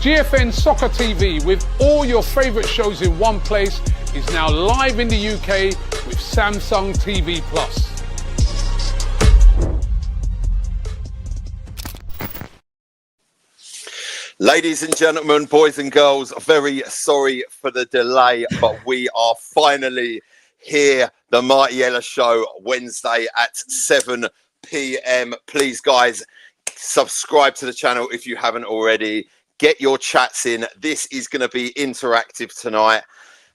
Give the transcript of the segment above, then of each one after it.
GFN Soccer TV, with all your favourite shows in one place, is now live in the UK with Samsung TV Plus. Ladies and gentlemen, boys and girls, very sorry for the delay, but we are finally here. The Mighty Ella Show, Wednesday at 7 p.m. Please, guys, subscribe to the channel if you haven't already. Get your chats in. This is going to be interactive tonight.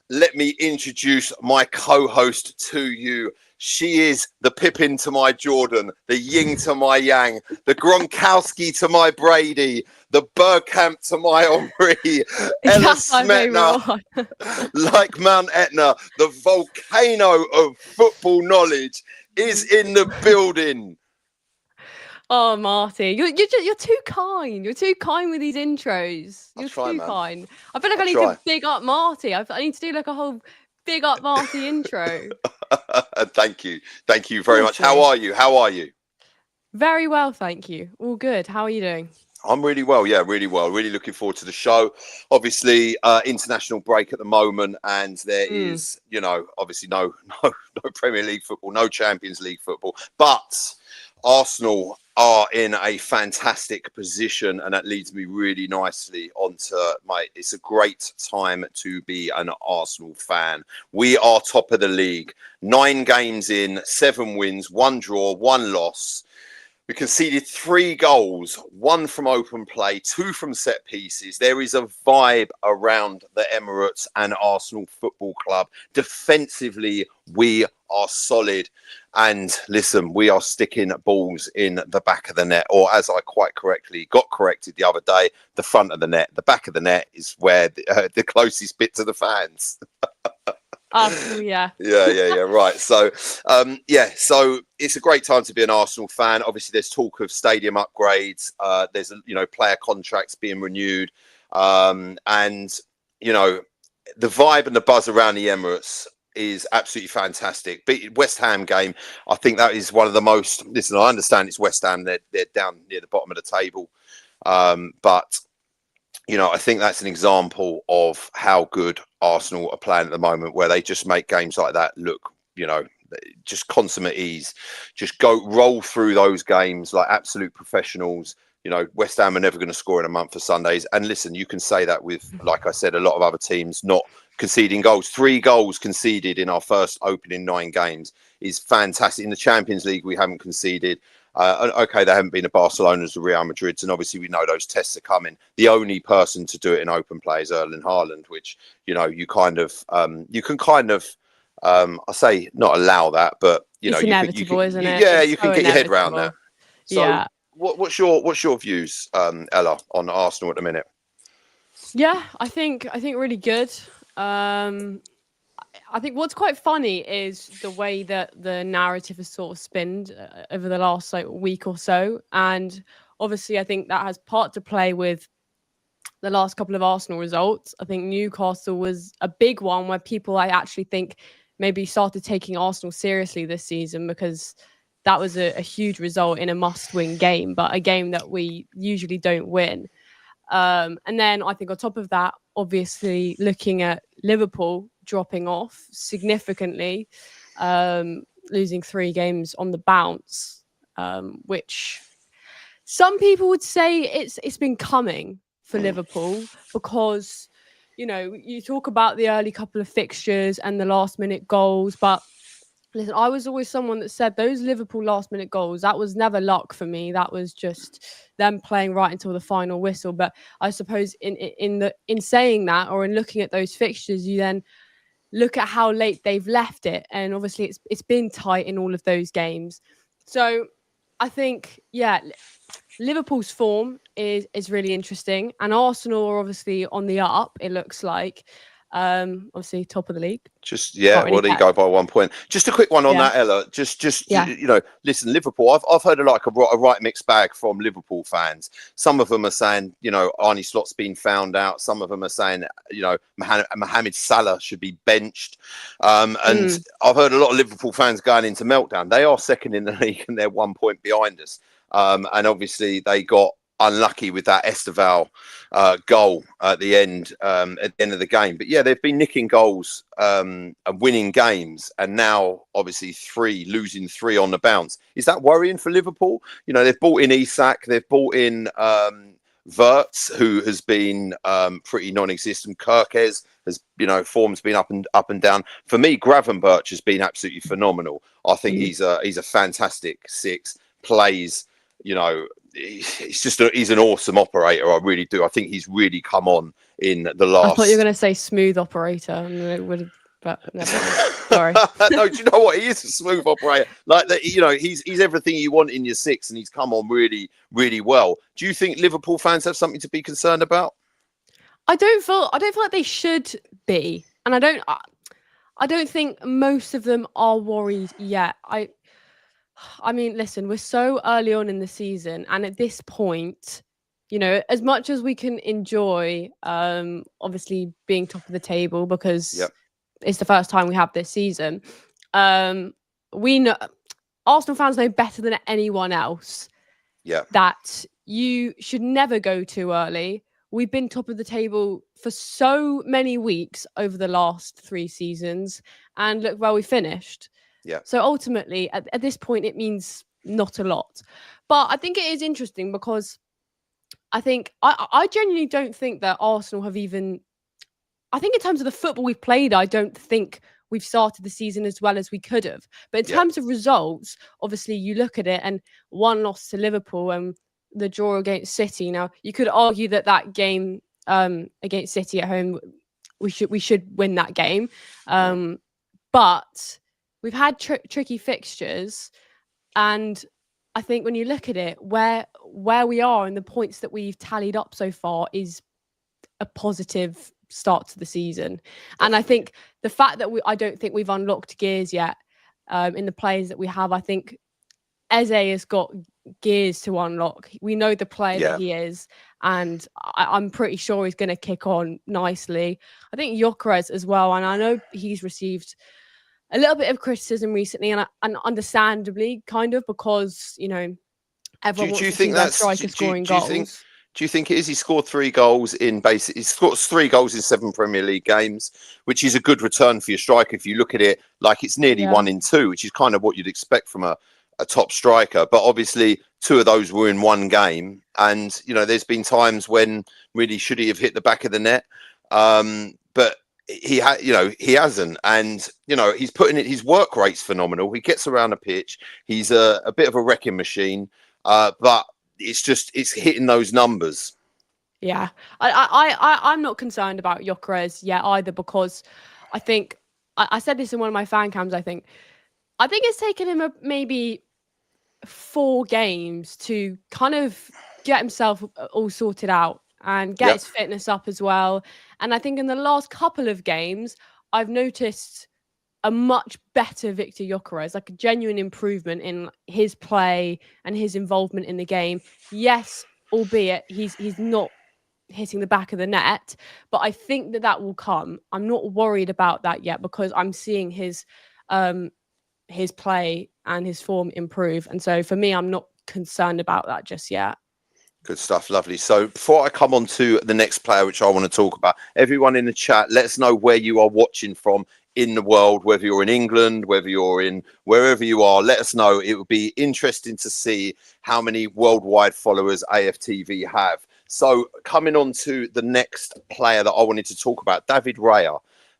Let me introduce my co-host to you. She is the Pippin to my Jordan, the Ying to my Yang, the Gronkowski to my Brady, the Bergkamp to my Henri, Ella Smetna, like Mount Etna, the volcano of football knowledge is in the building. Oh, Marty, you're too kind. You're too kind with these intros. You're too kind. I feel like I need to big up Marty. I need to do like a whole big up Marty intro. Thank you very much. How are you? Very well, thank you. All good. How are you doing? I'm really well. Yeah, really well. Really looking forward to the show. Obviously, international break at the moment, and there is, obviously no Premier League football, no Champions League football, but Arsenal are in a fantastic position, and that leads me really nicely onto it's a great time to be an Arsenal fan. We are top of the league, 9 games in, 7 wins, 1 draw, 1 loss. We conceded 3 goals, 1 from open play, 2 from set pieces. There is a vibe around the Emirates and Arsenal Football Club. Defensively, we are solid. And listen, we are sticking balls in the back of the net, or as I quite correctly got corrected the other day, the front of the net. The back of the net is where the closest bit to the fans. Yeah. Yeah. Right. So, so it's a great time to be an Arsenal fan. Obviously, there's talk of stadium upgrades. There's, player contracts being renewed. And, the vibe and the buzz around the Emirates is absolutely fantastic. West Ham game, I think that is one of the most, listen, I understand it's West Ham. They're down near the bottom of the table. But I think that's an example of how good Arsenal are playing at the moment, where they just make games like that look, just consummate ease. Just roll through those games like absolute professionals. West Ham are never going to score in a month for Sundays. And listen, you can say that with, like I said, a lot of other teams not conceding goals. 3 goals conceded in our first opening 9 games is fantastic. In the Champions League, we haven't conceded. Okay, there haven't been the Barcelonas, the Real Madrids, and obviously we know those tests are coming. The only person to do it in open play is Erling Haaland, which you can kind of I say not allow that, but it's inevitable, isn't it? Yeah, you can get your head around that. So, yeah. What's your views, Ella, on Arsenal at the minute? Yeah, I think really good. I think what's quite funny is the way that the narrative has sort of spinned over the last week or so. And obviously, I think that has part to play with the last couple of Arsenal results. I think Newcastle was a big one where people, I actually think, maybe started taking Arsenal seriously this season, because that was a huge result in a must-win game, but a game that we usually don't win. And then I think on top of that, obviously looking at Liverpool dropping off significantly, losing 3 games on the bounce, which some people would say it's been coming for Liverpool, because you talk about the early couple of fixtures and the last minute goals, but listen, I was always someone that said those Liverpool last minute goals, that was never luck for me. That was just them playing right until the final whistle. But I suppose in saying that, or in looking at those fixtures, you then look at how late they've left it. And obviously it's been tight in all of those games. So I think, Liverpool's form is really interesting. And Arsenal are obviously on the up, it looks like. Obviously top of the league. Just there you go, by 1 point. Just a quick one on that, Ella. Just listen, Liverpool. I've heard a right mixed bag from Liverpool fans. Some of them are saying, Arne Slot's been found out. Some of them are saying, Mohamed Salah should be benched. And I've heard a lot of Liverpool fans going into meltdown. They are second in the league and they're 1 point behind us. And obviously they got unlucky with that Esteval goal at the end of the game. But yeah, they've been nicking goals and winning games, and now obviously losing three on the bounce. Is that worrying for Liverpool? You know, they've bought in Isak, they've bought in Wirtz, who has been pretty non-existent. Kirkes has, you know, form's been up and down. For me, Gravenberch has been absolutely phenomenal. I think he's a fantastic six. Plays, you know, he's an awesome operator. I really do. I think he's really come on in the last. I thought you were going to say smooth operator, and it would have. But never mind. Sorry. No, do you know what? He is a smooth operator. Like that, you know, he's everything you want in your six, and he's come on really, really well. Do you think Liverpool fans have something to be concerned about? I don't feel like they should be, and I don't think most of them are worried yet. I mean, listen, we're so early on in the season, and at this point, you know, as much as we can enjoy, obviously being top of the table because it's the first time we have this season. We know Arsenal fans know better than anyone else that you should never go too early. We've been top of the table for so many weeks over the last 3 seasons, and look where we finished. Yeah. So ultimately, at this point, it means not a lot. But I think it is interesting because I think I genuinely don't think that Arsenal have even. I think in terms of the football we've played, I don't think we've started the season as well as we could have. But in terms of results, obviously you look at it and 1 loss to Liverpool and the draw against City. Now you could argue that game against City at home, we should win that game. But we've had tricky fixtures, and I think when you look at it, where we are and the points that we've tallied up so far is a positive start to the season. And I think the fact that I don't think we've unlocked gears yet in the players that we have. I think Eze has got gears to unlock. We know the player that he is, and I'm pretty sure he's going to kick on nicely. I think Gyökeres as well, and I know he's received a little bit of criticism recently, and understandably, kind of, because, you know, everyone wants to see their striker scoring goals. Do you think it is? He scored 3 goals in basic. He scored 3 goals in 7 Premier League games, which is a good return for your striker. If you look at it, like, it's nearly 1 in 2, which is kind of what you'd expect from a top striker. But obviously 2 of those were in 1 game, and, you know, there's been times when really should he have hit the back of the net, but he hasn't. And, you know, he's putting it. His work rate's phenomenal. He gets around the pitch. He's a bit of a wrecking machine, but it's hitting those numbers. Yeah, I'm not concerned about Gyökeres yet either, because I think I said this in one of my fan cams. I think it's taken him maybe 4 games to kind of get himself all sorted out and get his fitness up as well. And I think in the last couple of games, I've noticed a much better Victor Gyökeres, like a genuine improvement in his play and his involvement in the game. Yes, albeit he's not hitting the back of the net, but I think that will come. I'm not worried about that yet, because I'm seeing his play and his form improve. And so for me, I'm not concerned about that just yet. Good stuff. Lovely. So before I come on to the next player, which I want to talk about, everyone in the chat, let us know where you are watching from in the world, whether you're in England, whether you're in wherever you are. Let us know. It would be interesting to see how many worldwide followers AFTV have. So coming on to the next player that I wanted to talk about, David Raya.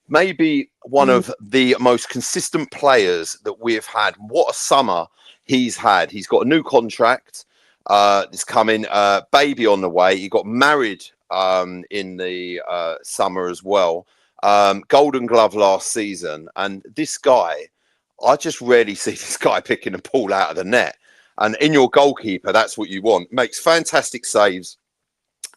Maybe one of the most consistent players that we've had. What a summer he's had. He's got a new contract. It's coming, baby on the way. He got married in the summer as well. Golden Glove last season. And this guy, I just rarely see this guy picking a ball out of the net. And in your goalkeeper, that's what you want. Makes fantastic saves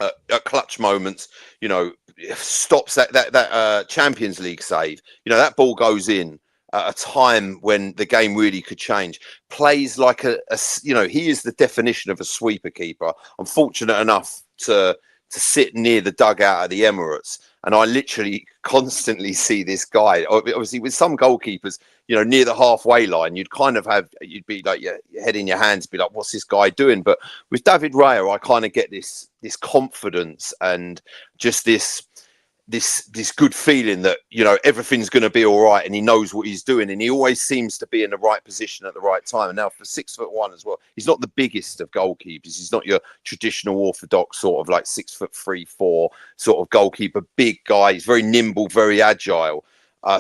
at clutch moments. You know, stops that Champions League save. You know, that ball goes in at a time when the game really could change. Plays like he is the definition of a sweeper keeper. I'm fortunate enough to to sit near the dugout at the Emirates. And I literally constantly see this guy. Obviously, with some goalkeepers, near the halfway line, you'd be like your head in your hands, be like, what's this guy doing? But with David Raya, I kind of get this confidence and just this good feeling that everything's going to be all right, and he knows what he's doing, and he always seems to be in the right position at the right time. And now for 6'1" as well, he's not the biggest of goalkeepers. He's not your traditional orthodox sort of like 6'3", 4 sort of goalkeeper, big guy. He's very nimble, very agile,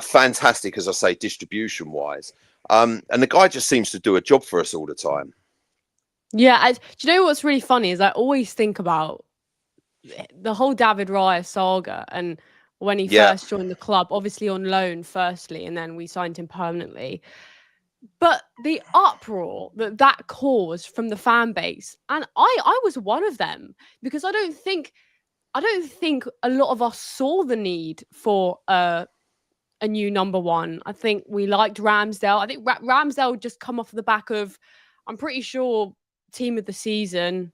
fantastic, as I say, distribution wise. And the guy just seems to do a job for us all the time. Yeah, do you know what's really funny is I always think about the whole David Raya saga, and when he first joined the club, obviously on loan firstly, and then we signed him permanently. But the uproar that caused from the fan base, and I was one of them, because I don't think a lot of us saw the need for a new number one. I think we liked Ramsdale. I think Ramsdale just come off the back of, I'm pretty sure, team of the season.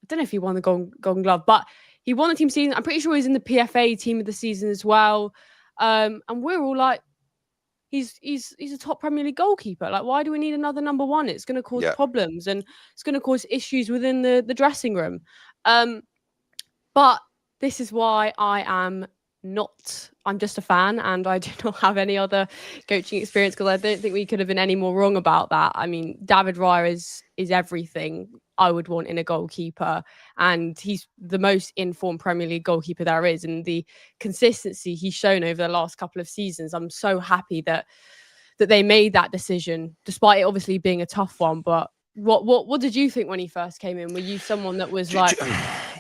I don't know if he won the Golden Glove, but he won the team season. I'm pretty sure he's in the PFA team of the season as well. And we're all like, he's a top Premier League goalkeeper. Like, why do we need another number one? It's going to cause problems, and it's going to cause issues within the dressing room. But this is why I'm just a fan, and I do not have any other coaching experience, because I don't think we could have been any more wrong about that. I mean, David Raya is everything I would want in a goalkeeper, and he's the most informed Premier League goalkeeper there is, and the consistency he's shown over the last couple of seasons. I'm so happy that they made that decision, despite it obviously being a tough one. But what did you think when he first came in? Were you someone that was like? Do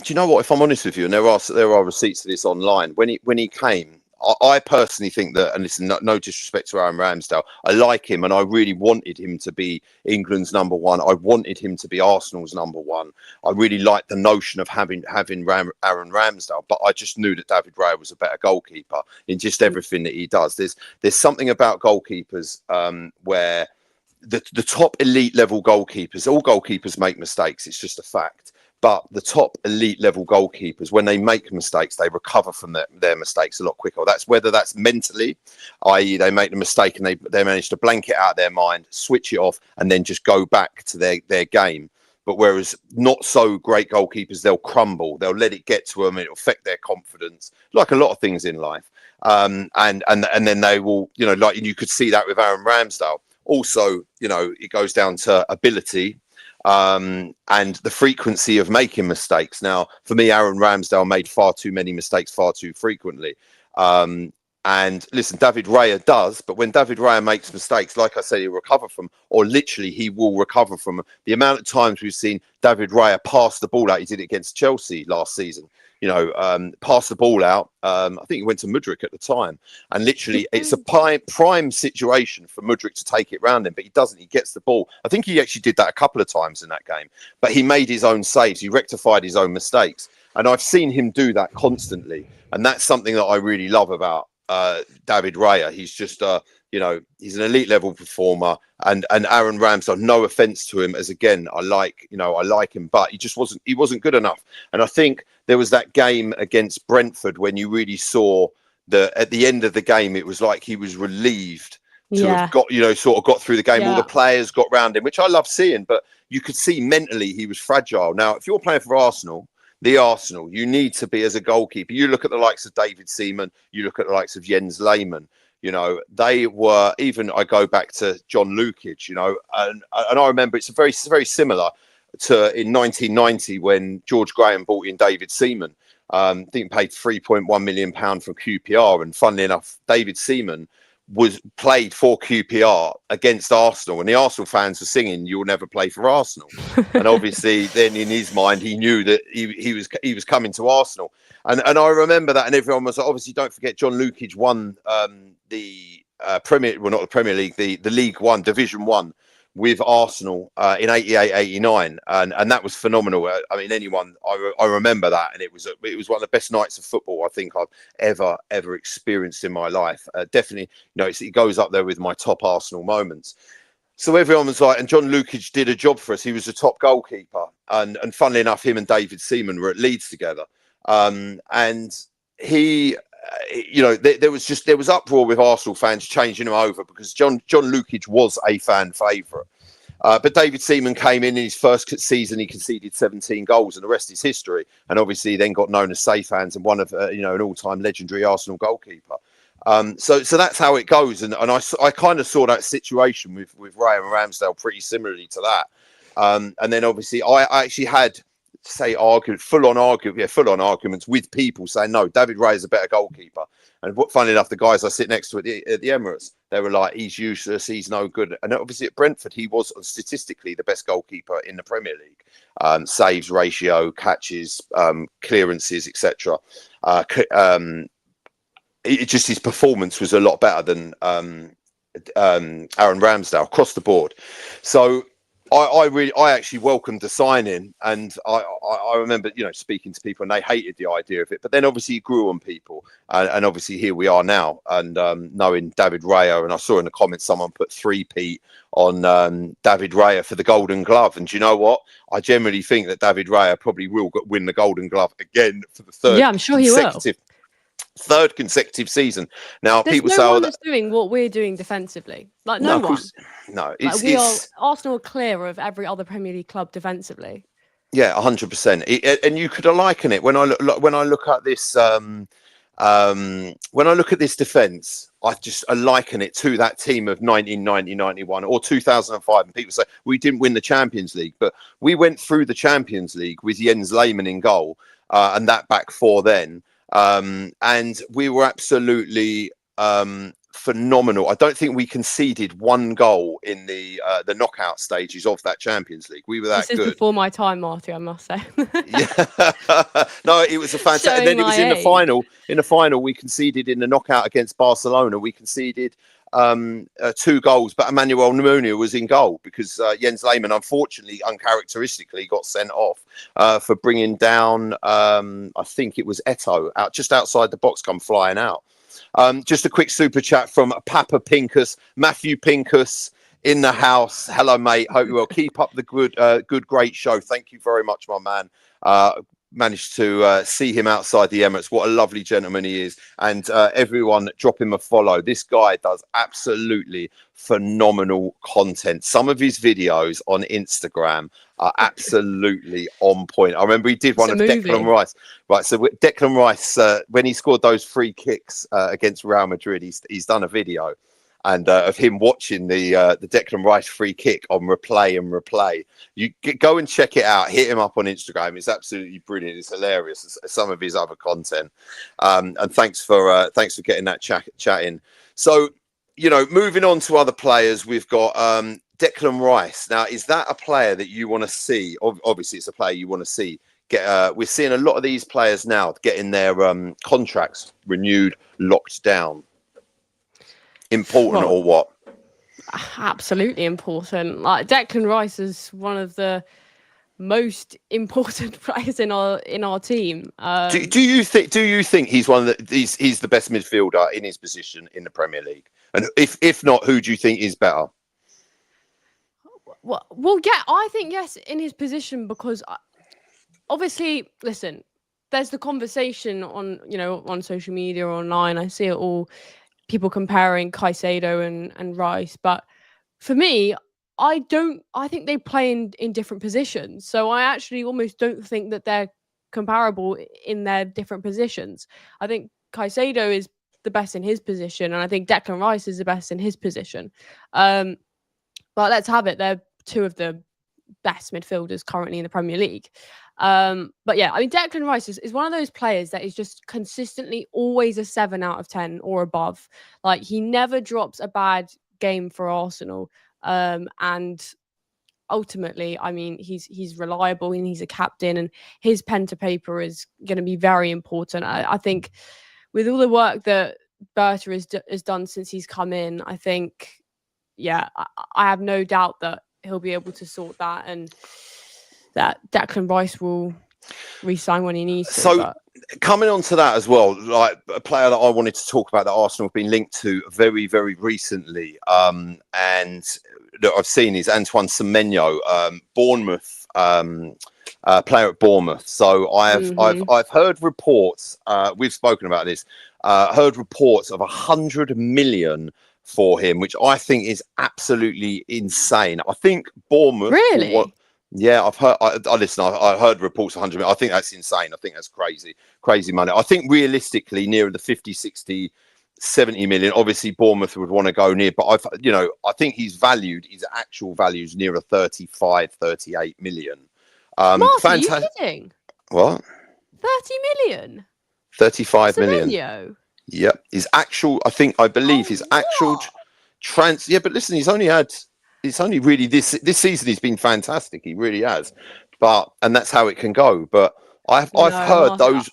you know what? If I'm honest with you, and there are receipts of this online, when he came, I personally think that, and listen, no disrespect to Aaron Ramsdale, I like him, and I really wanted him to be England's number one. I wanted him to be Arsenal's number one. I really liked the notion of having Aaron Ramsdale, but I just knew that David Raya was a better goalkeeper in just everything that he does. There's something about goalkeepers where the top elite level goalkeepers, all goalkeepers make mistakes. It's just a fact. But the top elite level goalkeepers, when they make mistakes, they recover from their mistakes a lot quicker. Whether that's mentally, i.e. they make the mistake and they manage to blank it out of their mind, switch it off, and then just go back to their game. But whereas not so great goalkeepers, they'll crumble. They'll let it get to them. It'll affect their confidence, like a lot of things in life. And then they will, like you could see that with Aaron Ramsdale. Also, it goes down to ability. And the frequency of making mistakes. Now, for me, Aaron Ramsdale made far too many mistakes far too frequently. And listen, David Raya does, but when David Raya makes mistakes, like I said, he'll recover from, or literally he will recover from. The amount of times we've seen David Raya pass the ball out, he did it against Chelsea last season. Pass the ball out. I think he went to Mudryk at the time, and literally it's a prime situation for Mudryk to take it round him, but he doesn't. He gets the ball. I think he actually did that a couple of times in that game, but he made his own saves. He rectified his own mistakes, and I've seen him do that constantly, and that's something that I really love about David Raya. He's just he's an elite level performer, and Aaron Ramsdale, no offense to him, as again I like him, but he wasn't good enough. And I think there was that game against Brentford when you really saw that at the end of the game it was like he was relieved to have got got through the game. All the players got round him, which I love seeing, but you could see mentally he was fragile. Now if you're playing for Arsenal, you need to be, as a goalkeeper, you look at the likes of David Seaman, you look at the likes of Jens Lehmann, they were, even I go back to John Lukic, and I remember it's very, very similar to in 1990 when George Graham brought in David Seaman. I think paid £3.1 million from QPR, and funnily enough, David Seaman was played for QPR against Arsenal, and the Arsenal fans were singing "You'll never play for Arsenal." And obviously then in his mind he knew that he was coming to Arsenal, and I remember that, and everyone was like, obviously don't forget John Lukic won the not the Premier League, the League One, Division One with Arsenal in 88-89, and that was phenomenal. I mean, I remember that, and it was one of the best nights of football I think I've ever experienced in my life. Definitely, it goes up there with my top Arsenal moments. So everyone was like, and John Lukic did a job for us. He was a top goalkeeper, and funnily enough, him and David Seaman were at Leeds together. And he, there was uproar with Arsenal fans changing him over because John Lukic was a fan favourite. But David Seaman came in his first season. He conceded 17 goals, and the rest is history. And obviously, then got known as safe hands and one of an all-time legendary Arsenal goalkeeper. So that's how it goes. And I kind of saw that situation with Raya and Ramsdale pretty similarly to that. And then obviously, I actually had full on arguments with people saying no, David Raya is a better goalkeeper. And funny enough, the guys I sit next to at the Emirates, they were like, he's useless, he's no good. And obviously at Brentford, he was statistically the best goalkeeper in the Premier League. Saves ratio, catches, clearances, etc. Just his performance was a lot better than Aaron Ramsdale across the board. So I actually welcomed the signing, and I remember speaking to people and they hated the idea of it, but then obviously it grew on people, and obviously here we are now, and knowing David Raya, and I saw in the comments someone put 3-peat on David Raya for the Golden Glove, and do you know what? I generally think that David Raya probably will win the Golden Glove again for the third. Yeah, I'm sure he will. Third consecutive season. Now, there's people no say, one that's doing what we're doing defensively. Like no one. No, Arsenal are clear of every other Premier League club defensively. Yeah, 100%. And you could liken it when I look at this. When I look at this defence, I liken it to that team of 1990, 91 or 2005. And people say we didn't win the Champions League, but we went through the Champions League with Jens Lehmann in goal and that back four then. And we were absolutely phenomenal. I don't think we conceded one goal in the knockout stages of that Champions League. We were that good. This is before my time, Marty, I must say. Yeah. No, it was a fantastic. And then it was in the final. In the final, we conceded in the knockout against Barcelona. We conceded 2 goals, but Emmanuel Nemanja was in goal because Jens Lehmann, unfortunately, uncharacteristically, got sent off for bringing down, I think it was Eto'o, just outside the box, come flying out. Just a quick super chat from Papa Pincus, Matthew Pincus in the house. Hello, mate. Hope you well. Keep up the good, great show. Thank you very much, my man. Managed to see him outside the Emirates. What a lovely gentleman he is. And everyone, drop him a follow. This guy does absolutely phenomenal content. Some of his videos on Instagram are absolutely on point. I remember he did one of Declan Rice. Right, so Declan Rice, when he scored those 3 kicks against Real Madrid, he's done a video. And of him watching the Declan Rice free kick on replay. You go and check it out. Hit him up on Instagram. It's absolutely brilliant. It's hilarious. Some of his other content. And thanks for getting that chat in. So, moving on to other players, we've got Declan Rice. Now, is that a player that you want to see? Obviously, it's a player you want to see. We're seeing a lot of these players now getting their contracts renewed, locked down. Important or what? Absolutely important. Like Declan Rice is one of the most important players in our team. Do you think he's one of he's the best midfielder in his position in the Premier League? And if not, who do you think is better? Well, yeah, I think yes in his position because obviously, listen, there's the conversation on social media or online. I see it all. People comparing Caicedo and Rice, but for me, I think they play in different positions. So I actually almost don't think that they're comparable in their different positions. I think Caicedo is the best in his position, and I think Declan Rice is the best in his position. But let's have it. They're 2 of the best midfielders currently in the Premier League. But yeah, I mean, Declan Rice is one of those players that is just consistently always a 7 out of 10 or above. Like he never drops a bad game for Arsenal. And ultimately, I mean, he's reliable and he's a captain, and his pen to paper is going to be very important. I think with all the work that Berta has done since he's come in, I think, yeah, I have no doubt that he'll be able to sort that, and that Declan Rice will re-sign when he needs to. So coming on to that as well, like a player that I wanted to talk about that Arsenal have been linked to very, very recently, and that I've seen is Antoine Semenyo. Bournemouth player at Bournemouth. So Mm-hmm. I've heard reports. We've spoken about this. Heard reports of 100 million for him, which I think is absolutely insane. I think Bournemouth will Really? Yeah, I've heard. I heard reports of 100 million. I think that's insane. I think that's crazy money. I think realistically, nearer the 50, 60, 70 million. Obviously, Bournemouth would want to go near, but I think his actual values nearer 35, 38 million. Marty, you Fantastic. kidding? What? 30 million? 35 million. Semenyo? Yep. I believe his actual What? yeah, but listen, it's only really this season he's been fantastic. He really has. And that's how it can go. But I've No, heard Marty, those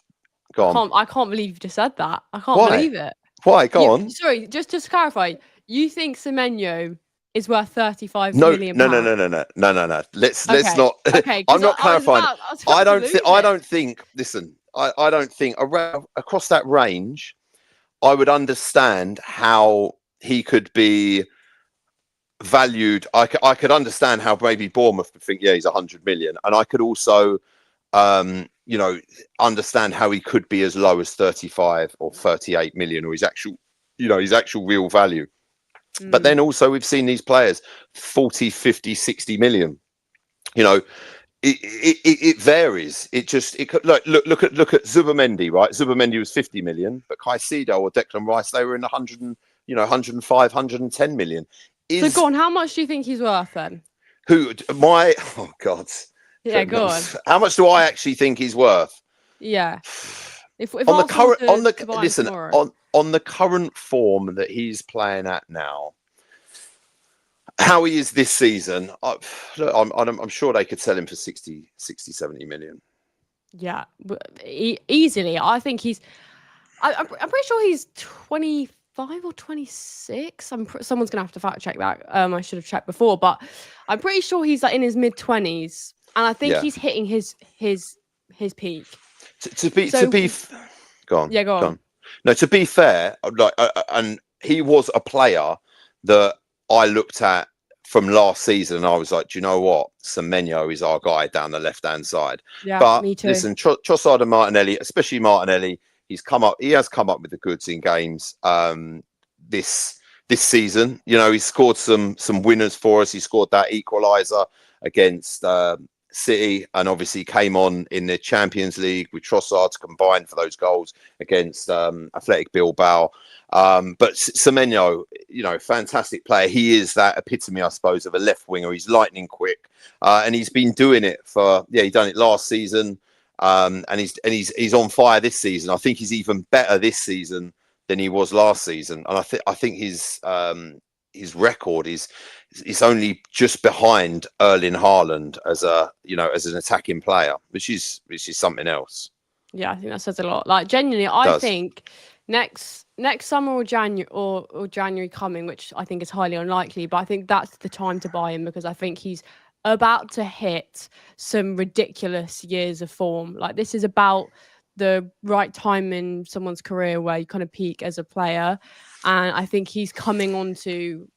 go on. I can't believe you just said that. I can't Why? believe it. Why? Go on. Sorry, just to clarify, you think Semenyo is worth 35 No, million no, no, pounds? no, no, no, no, no, no. Let's Okay. not. Okay, I'm 'cause not I was clarifying. about to lose I it. don't think. Listen, I don't think across that range, I would understand how he could be valued. I could understand how maybe Bournemouth would think, yeah, he's 100 million, and I could also, understand how he could be as low as 35 or 38 million, or his actual real value. But then also we've seen these players 40, 50, 60 million. It varies. Look at Zubamendi, right? Zubamendi was 50 million, but Caicedo or Declan Rice, they were in 105, 110 million. So go on, how much do you think he's worth then? Oh God. Yeah, go on. How much do I actually think he's worth? Yeah. If On the current, tomorrow. on the current form that he's playing at now, how he is this season, I'm sure they could sell him for 60, 70 million. Yeah, easily. I think I'm pretty sure he's 25 or 26. Someone's gonna have to fact check that. I should have checked before, but I'm pretty sure he's like in his mid-20s, and I think he's hitting his peak. Go on. Yeah, go on. No, to be fair, and he was a player that I looked at from last season, and I was like, do you know what? Semenyo is our guy down the left-hand side. Yeah, but me too. Listen, Trossard and Martinelli, especially Martinelli, he has come up with the goods in games this season. He scored some winners for us. He scored that equaliser against City, and obviously came on in the Champions League with Trossard to combine for those goals against Athletic Bilbao. But Semenyo, fantastic player. He is that epitome, I suppose, of a left winger. He's lightning quick, and he's been doing it he done it last season, and he's on fire this season. I think he's even better this season than he was last season, and I think his record is only just behind Erling Haaland as an attacking player, which is something else. Yeah, I think that says a lot. Like genuinely, I think next summer or January coming, which I think is highly unlikely, but I think that's the time to buy him, because I think he's about to hit some ridiculous years of form. Like, this is about the right time in someone's career where you kind of peak as a player, and I think he's coming on to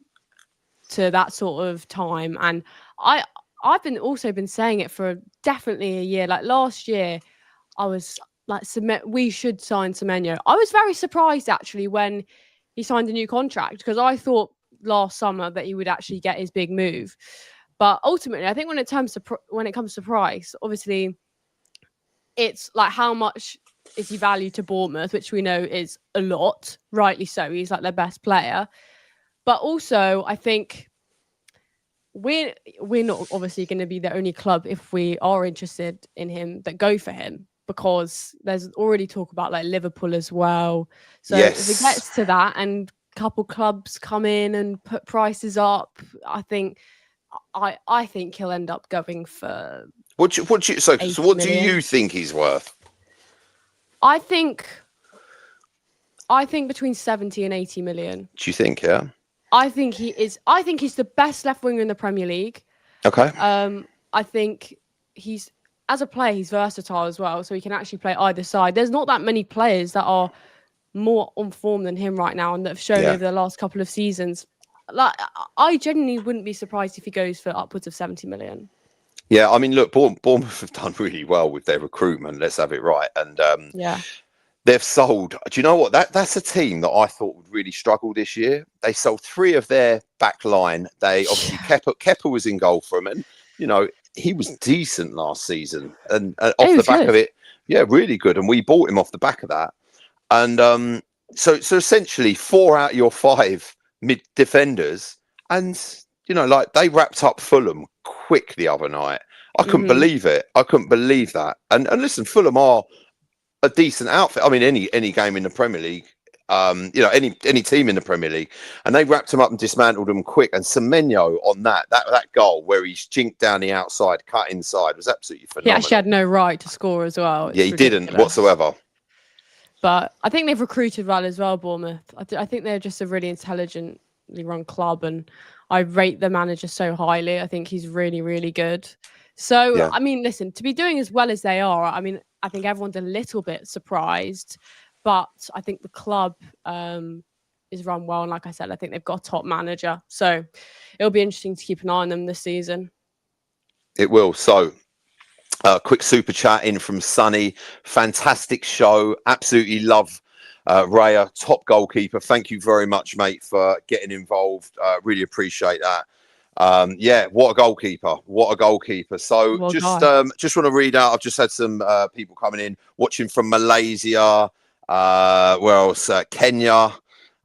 that sort of time. And I've been saying it for definitely a year. Like last year, I was like, we should sign Semenyo. I was very surprised actually when he signed a new contract, because I thought last summer that he would actually get his big move. But ultimately, I think when it comes to price, obviously, it's like how much is he valued to Bournemouth, which we know is a lot, rightly so. He's like their best player. But also, I think we're not obviously going to be the only club, if we are interested in him, that go for him, because there's already talk about like Liverpool as well. So if it gets to that and a couple clubs come in and put prices up, I think he'll end up going for. So what do you think he's worth? I think between 70 and 80 million. Do you think? Yeah. I think he is. I think he's the best left winger in the Premier League. Okay. I think he's, as a player, he's versatile as well, so he can actually play either side. There's not that many players that are more on form than him right now, and that have shown over the last couple of seasons. Like, I genuinely wouldn't be surprised if he goes for upwards of 70 million. Yeah, I mean, look, Bournemouth have done really well with their recruitment. Let's have it right, and Yeah. they've sold. Do you know what? That's a team that I thought would really struggle this year. They sold 3 of their back line. They obviously Kepa was in goal for them, and you know he was decent last season. And He off the was back good. of it, yeah, really good. And we bought him off the back of that. And so essentially 4 out of your 5 mid defenders, and you know, like they wrapped up Fulham quick the other night. I couldn't Hmm. believe it. I couldn't believe that. And listen, Fulham are a decent outfit. I mean, any game in the Premier League, you know, any team in the Premier League, and they wrapped them up and dismantled them quick. And Semenyo on that goal where he's jinked down the outside, cut inside, was absolutely He actually phenomenal. had no right to score as well. Yeah, It's he didn't ridiculous. whatsoever. But I think they've recruited well as well, Bournemouth. I think they're just a really intelligently run club, and I rate the manager so highly. I think he's really, really good. So, Yeah, I mean, listen, to be doing as well as they are, I mean, I think everyone's a little bit surprised, but I think the club is run well. And like I said, I think they've got a top manager. So it'll be interesting to keep an eye on them this season. it will. So. Quick super chat in from Sunny. Fantastic show. Absolutely love Raya, top goalkeeper. Thank you very much, mate, for getting involved. Really appreciate that. Yeah, what a goalkeeper. What a goalkeeper. So Well just done. just want to read out. I've just had some people coming in, watching from Malaysia. Where else? Kenya.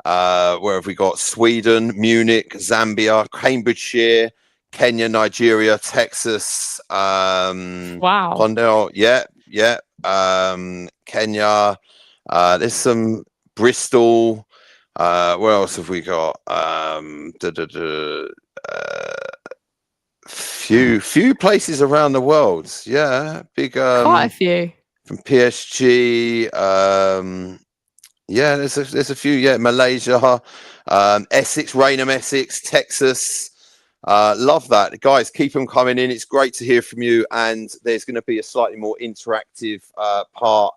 Where have we got? Sweden, Munich, Zambia, Cambridgeshire, Kenya, Nigeria, Texas, Wow. Condell, yeah. Kenya, there's some Bristol, where else have we got? Few places around the world. Yeah, big Quite a few. from PSG, yeah, there's a few. Yeah, Malaysia, Essex, Raynham, Essex, Texas. Love that, guys. Keep them coming in. It's great to hear from you. And there's going to be a slightly more interactive part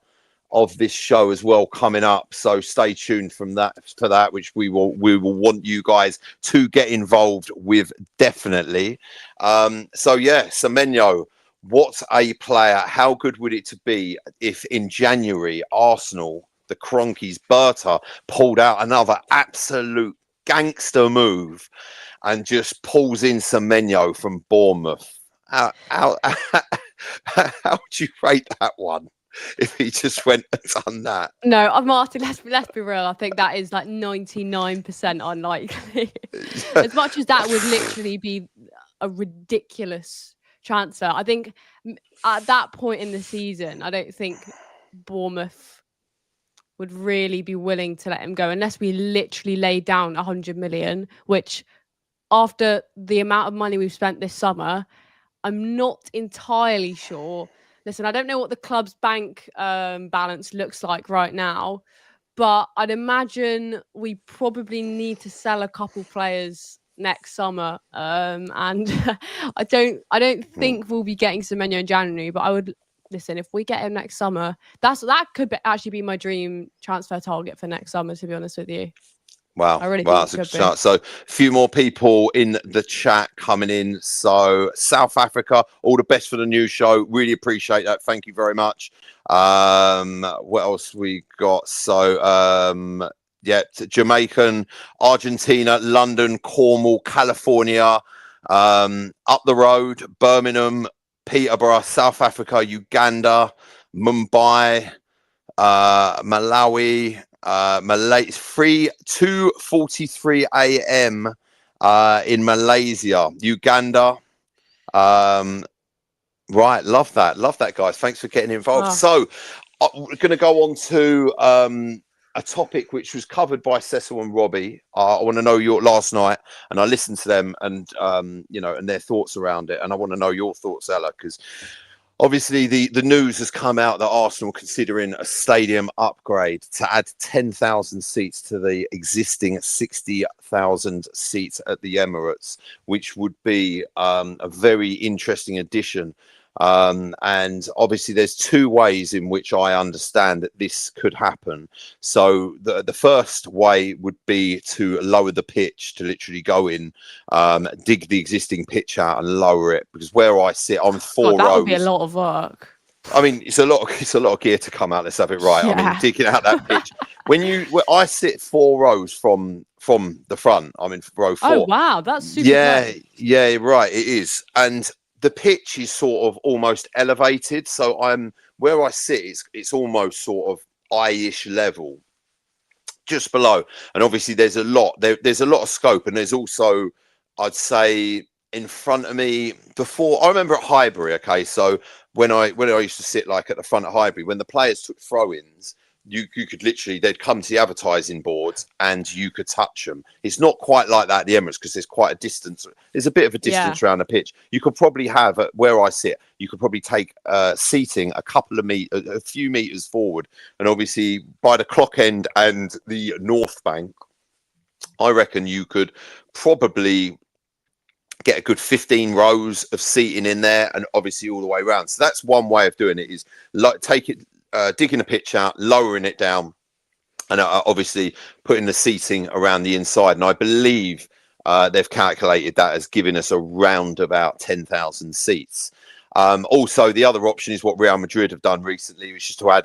of this show as well coming up. So stay tuned for that, which we will want you guys to get involved with definitely. So yeah, Semenyo. What a player. How good would it to be if in January Arsenal, the Cronkies, Berta, pulled out another absolute gangster move and just pulls in Semenyo from Bournemouth? How would you rate that one if he just went and done that? No, Martin, let's be real. I think that is like 99% unlikely. As much as that would literally be a ridiculous transfer, I think at that point in the season, I don't think Bournemouth would really be willing to let him go unless we literally laid down 100 million, which after the amount of money we've spent this summer, I'm not entirely sure. Listen, I don't know what the club's bank balance looks like right now, but I'd imagine we probably need to sell a couple players next summer. And I don't think we'll be getting Semenyo in January, but I would listen if we get him next summer. That could actually be my dream transfer target for next summer. To be honest with you. Wow. I really Wow, think that's it a could good start. So a few more people in the chat coming in. So South Africa, all the best for the new show. Really appreciate that. Thank you very much. What else we got? So yeah, Jamaican, Argentina, London, Cornwall, California, up the road, Birmingham, Peterborough, South Africa, Uganda, Mumbai, Malawi, Malay 2:43 a.m. In Malaysia, Uganda. Right, love that, guys. Thanks for getting involved. Oh. So, we're going to go on to a topic which was covered by Cecil and Robbie. I want to know your last night, and I listened to them, and you know, and their thoughts around it, and I want to know your thoughts, Ella, because obviously, the news has come out that Arsenal are considering a stadium upgrade to add 10,000 seats to the existing 60,000 seats at the Emirates, which would be a very interesting addition And obviously there's two ways in which I understand that this could happen. So the first way would be to lower the pitch, to literally go in, dig the existing pitch out and lower it, because where I sit, I'm four God, that would be a rows. lot of work. I mean, it's a lot of gear to come out. Let's have it right. I mean, Yeah. digging out that pitch. Where I sit 4 rows from the front. I'm in row 4. Oh wow, that's super close. Yeah, right. It is, and the pitch is sort of almost elevated. So I'm where I sit. It's almost sort of eye-ish level, just below. And obviously, there's a lot. There's a lot of scope, and there's also, I'd say, in front of me before. I remember at Highbury. Okay, so when I used to sit like at the front of Highbury, when the players took throw-ins, you could literally, they'd come to the advertising boards and you could touch them. It's not quite like that at the Emirates, because there's quite a distance. There's a bit of a distance around the pitch. You could probably have, where I sit, you could probably take seating a few meters forward. And obviously by the clock end and the north bank, I reckon you could probably get a good 15 rows of seating in there, and obviously all the way around. So that's one way of doing it, is digging a pitch out, lowering it down, and obviously putting the seating around the inside. And I believe they've calculated that as giving us around about 10,000 seats. Also, the other option is what Real Madrid have done recently, which is to add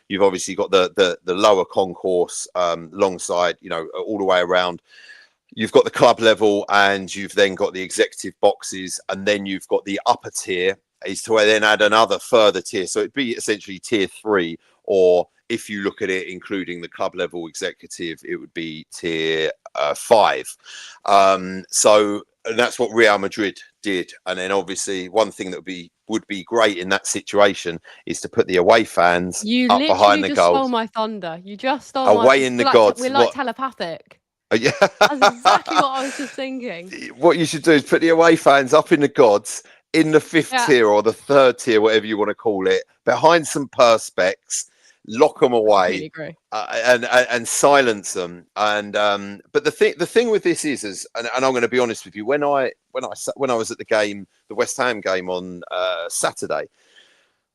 you've obviously got the lower concourse alongside, all the way around. You've got the club level, and you've then got the executive boxes, and then you've got the upper tier, is to then add another further tier. So it'd be essentially tier 3, or if you look at it, including the club level executive, it would be tier 5. So and that's what Real Madrid did. And then obviously one thing that would be great in that situation is to put the away fans up behind the just goals. stole my thunder. You just stole away in the gods. We're like telepathic. Yeah, that's exactly what I was just thinking. What you should do is put the away fans up in the gods, in the 5th tier or the 3rd tier, whatever you want to call it, behind some perspex, lock them away, and silence them. And but the thing with this is and I'm going to be honest with you, when I was at the West Ham game on Saturday,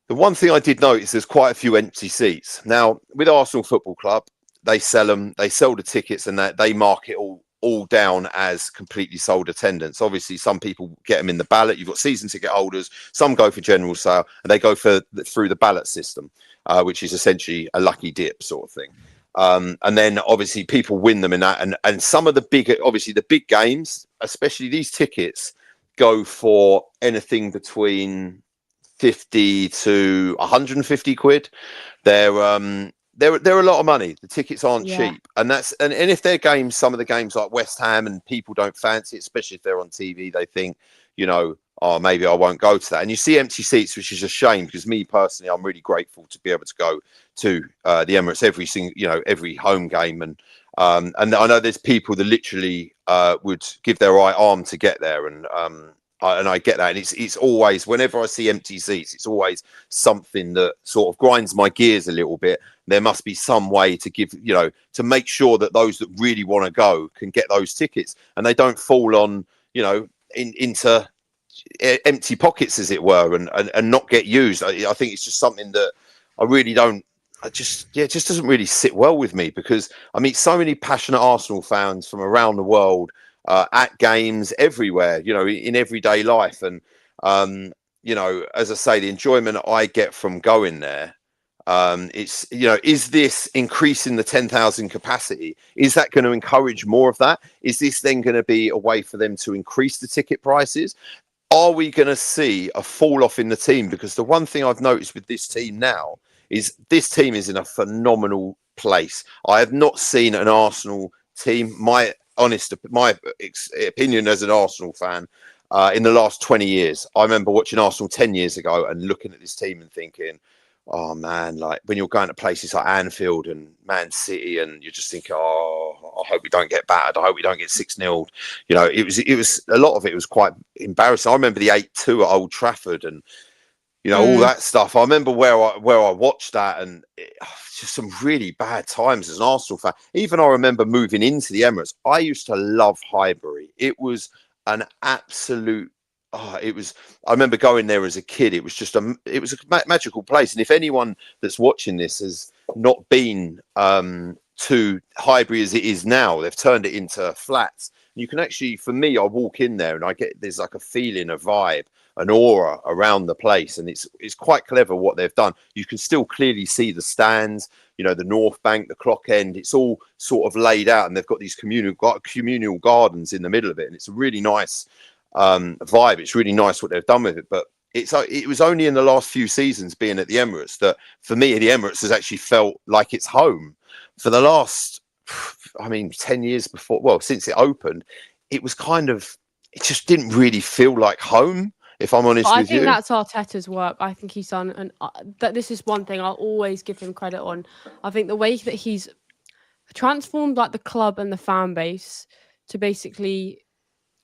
the one thing I did notice, there's quite a few empty seats. Now with Arsenal Football Club, they sell the tickets, and they mark it all down as completely sold attendance. Obviously, some people get them in the ballot. You've got season ticket holders. Some go for general sale, and they go through the ballot system, which is essentially a lucky dip sort of thing. And then obviously people win them in that. And some of the big games, especially these tickets, go for anything between 50 to 150 quid. They're a lot of money. The tickets aren't cheap, and if they're games, some of the games like West Ham, and people don't fancy it, especially if they're on TV, they think, oh, maybe I won't go to that. And you see empty seats, which is a shame, because me personally, I'm really grateful to be able to go to the Emirates every home game, and I know there's people that literally would give their right arm to get there, and I get that. And it's always, whenever I see empty seats, it's always something that sort of grinds my gears a little bit. There must be some way to give, to make sure that those that really want to go can get those tickets, and they don't fall on, into empty pockets, as it were, and not get used. I think it's just something that I really don't. It just doesn't really sit well with me, because I meet so many passionate Arsenal fans from around the world, at games everywhere, in everyday life. And, as I say, the enjoyment I get from going there, it's, is this increasing the 10,000 capacity? Is that going to encourage more of that? Is this then going to be a way for them to increase the ticket prices? Are we going to see a fall off in the team? Because the one thing I've noticed with this team now is this team is in a phenomenal place. I have not seen an Arsenal team, my opinion as an Arsenal fan, in the last 20 years. I remember watching Arsenal 10 years ago and looking at this team and thinking, oh man, like when you're going to places like Anfield and Man City, and you're just thinking, oh, I hope we don't get battered. I hope we don't get 6-0. It was a lot of it was quite embarrassing. I remember the 8-2 at Old Trafford, and all that stuff. I remember where I watched that, and just some really bad times as an Arsenal fan. Even I remember moving into the Emirates. I used to love Highbury. It was an absolute it was. I remember going there as a kid. It was just it was a magical place. And if anyone that's watching this has not been to Highbury as it is now, they've turned it into flats. You can actually, for me, I walk in there and there's like a feeling, a vibe, an aura around the place, and it's quite clever what they've done. You can still clearly see the stands, the North Bank, the Clock End. It's all sort of laid out, and they've got these communal gardens in the middle of it, and it's a really nice vibe. It's really nice what they've done with it, but it was only in the last few seasons being at the Emirates that, for me, the Emirates has actually felt like it's home. For the last, 10 years before, well, since it opened, it just didn't really feel like home, if I'm honest with you. I think that's Arteta's work. I think he's done, and that this is one thing I'll always give him credit on. I think the way that he's transformed like the club and the fan base to basically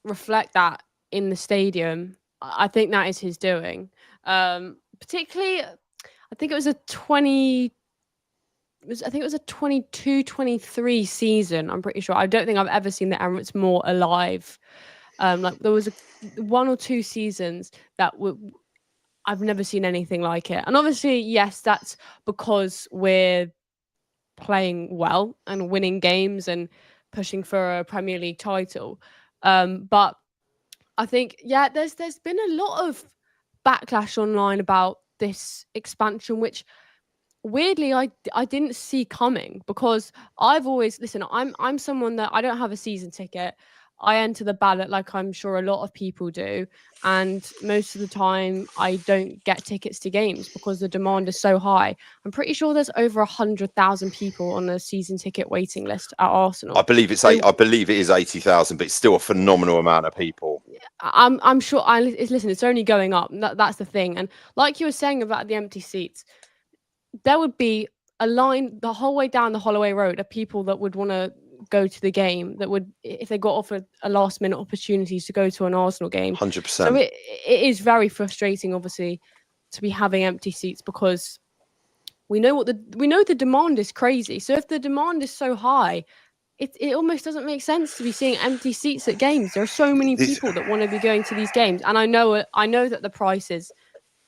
reflect that in the stadium, I think that is his doing. Particularly, I think it was a 22-23 season. I'm pretty sure. I don't think I've ever seen the Emirates more alive. Like there was one or two seasons that I've never seen anything like it. And obviously, yes, that's because we're playing well and winning games and pushing for a Premier League title. But I think, there's been a lot of backlash online about this expansion, which weirdly I didn't see coming, because I've always I'm someone that I don't have a season ticket. I enter the ballot like I'm sure a lot of people do, and most of the time I don't get tickets to games because the demand is so high. I'm pretty sure there's over 100,000 people on the season ticket waiting list at Arsenal. I believe I believe it is 80,000, but it's still a phenomenal amount of people. I'm sure. Listen, it's only going up. That's the thing. And like you were saying about the empty seats, there would be a line the whole way down the Holloway Road of people that would want to go to the game, that would, if they got offered a last minute opportunities to go to an Arsenal game. 100%. So it is very frustrating, obviously, to be having empty seats, because we know the demand is crazy. So if the demand is so high, it almost doesn't make sense to be seeing empty seats at games. There are so many people that want to be going to these games, and I know that the prices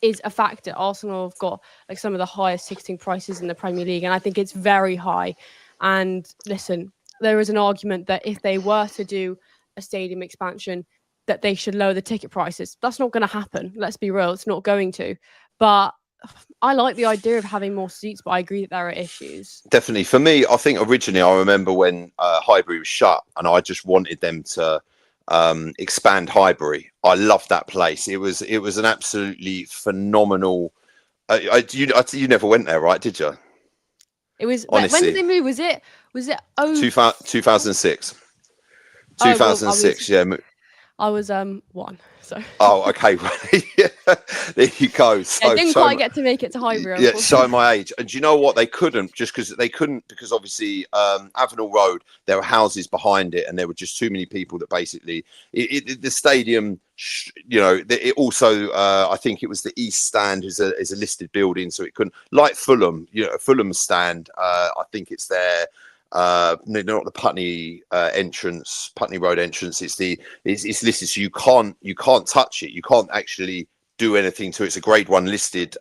is a factor. Arsenal have got like some of the highest ticketing prices in the Premier League, and I think it's very high. And listen, there is an argument that if they were to do a stadium expansion, that they should lower the ticket prices. That's not going to happen. Let's be real. It's not going to. But I like the idea of having more seats, but I agree that there are issues. Definitely. For me, I think originally I remember when Highbury was shut, and I just wanted them to expand Highbury. I loved that place. It was an absolutely phenomenal. You never went there, right? Did you? It was. Honestly. When did they move? Was it 2006? Oh, well, 2006. I was 1. So. Oh, okay. There you go. So, I didn't quite get to make it to Highbury. Yeah, show my age. And do you know what? They couldn't, because obviously Avenel Road, there were houses behind it, and there were just too many people that basically the stadium. It also I think it was the East Stand is a listed building, so it couldn't, like Fulham. Fulham Stand. I think it's there. Not the Putney Road entrance. It's listed, so you can't touch it. You can't actually do anything to it. It's a grade 1 listed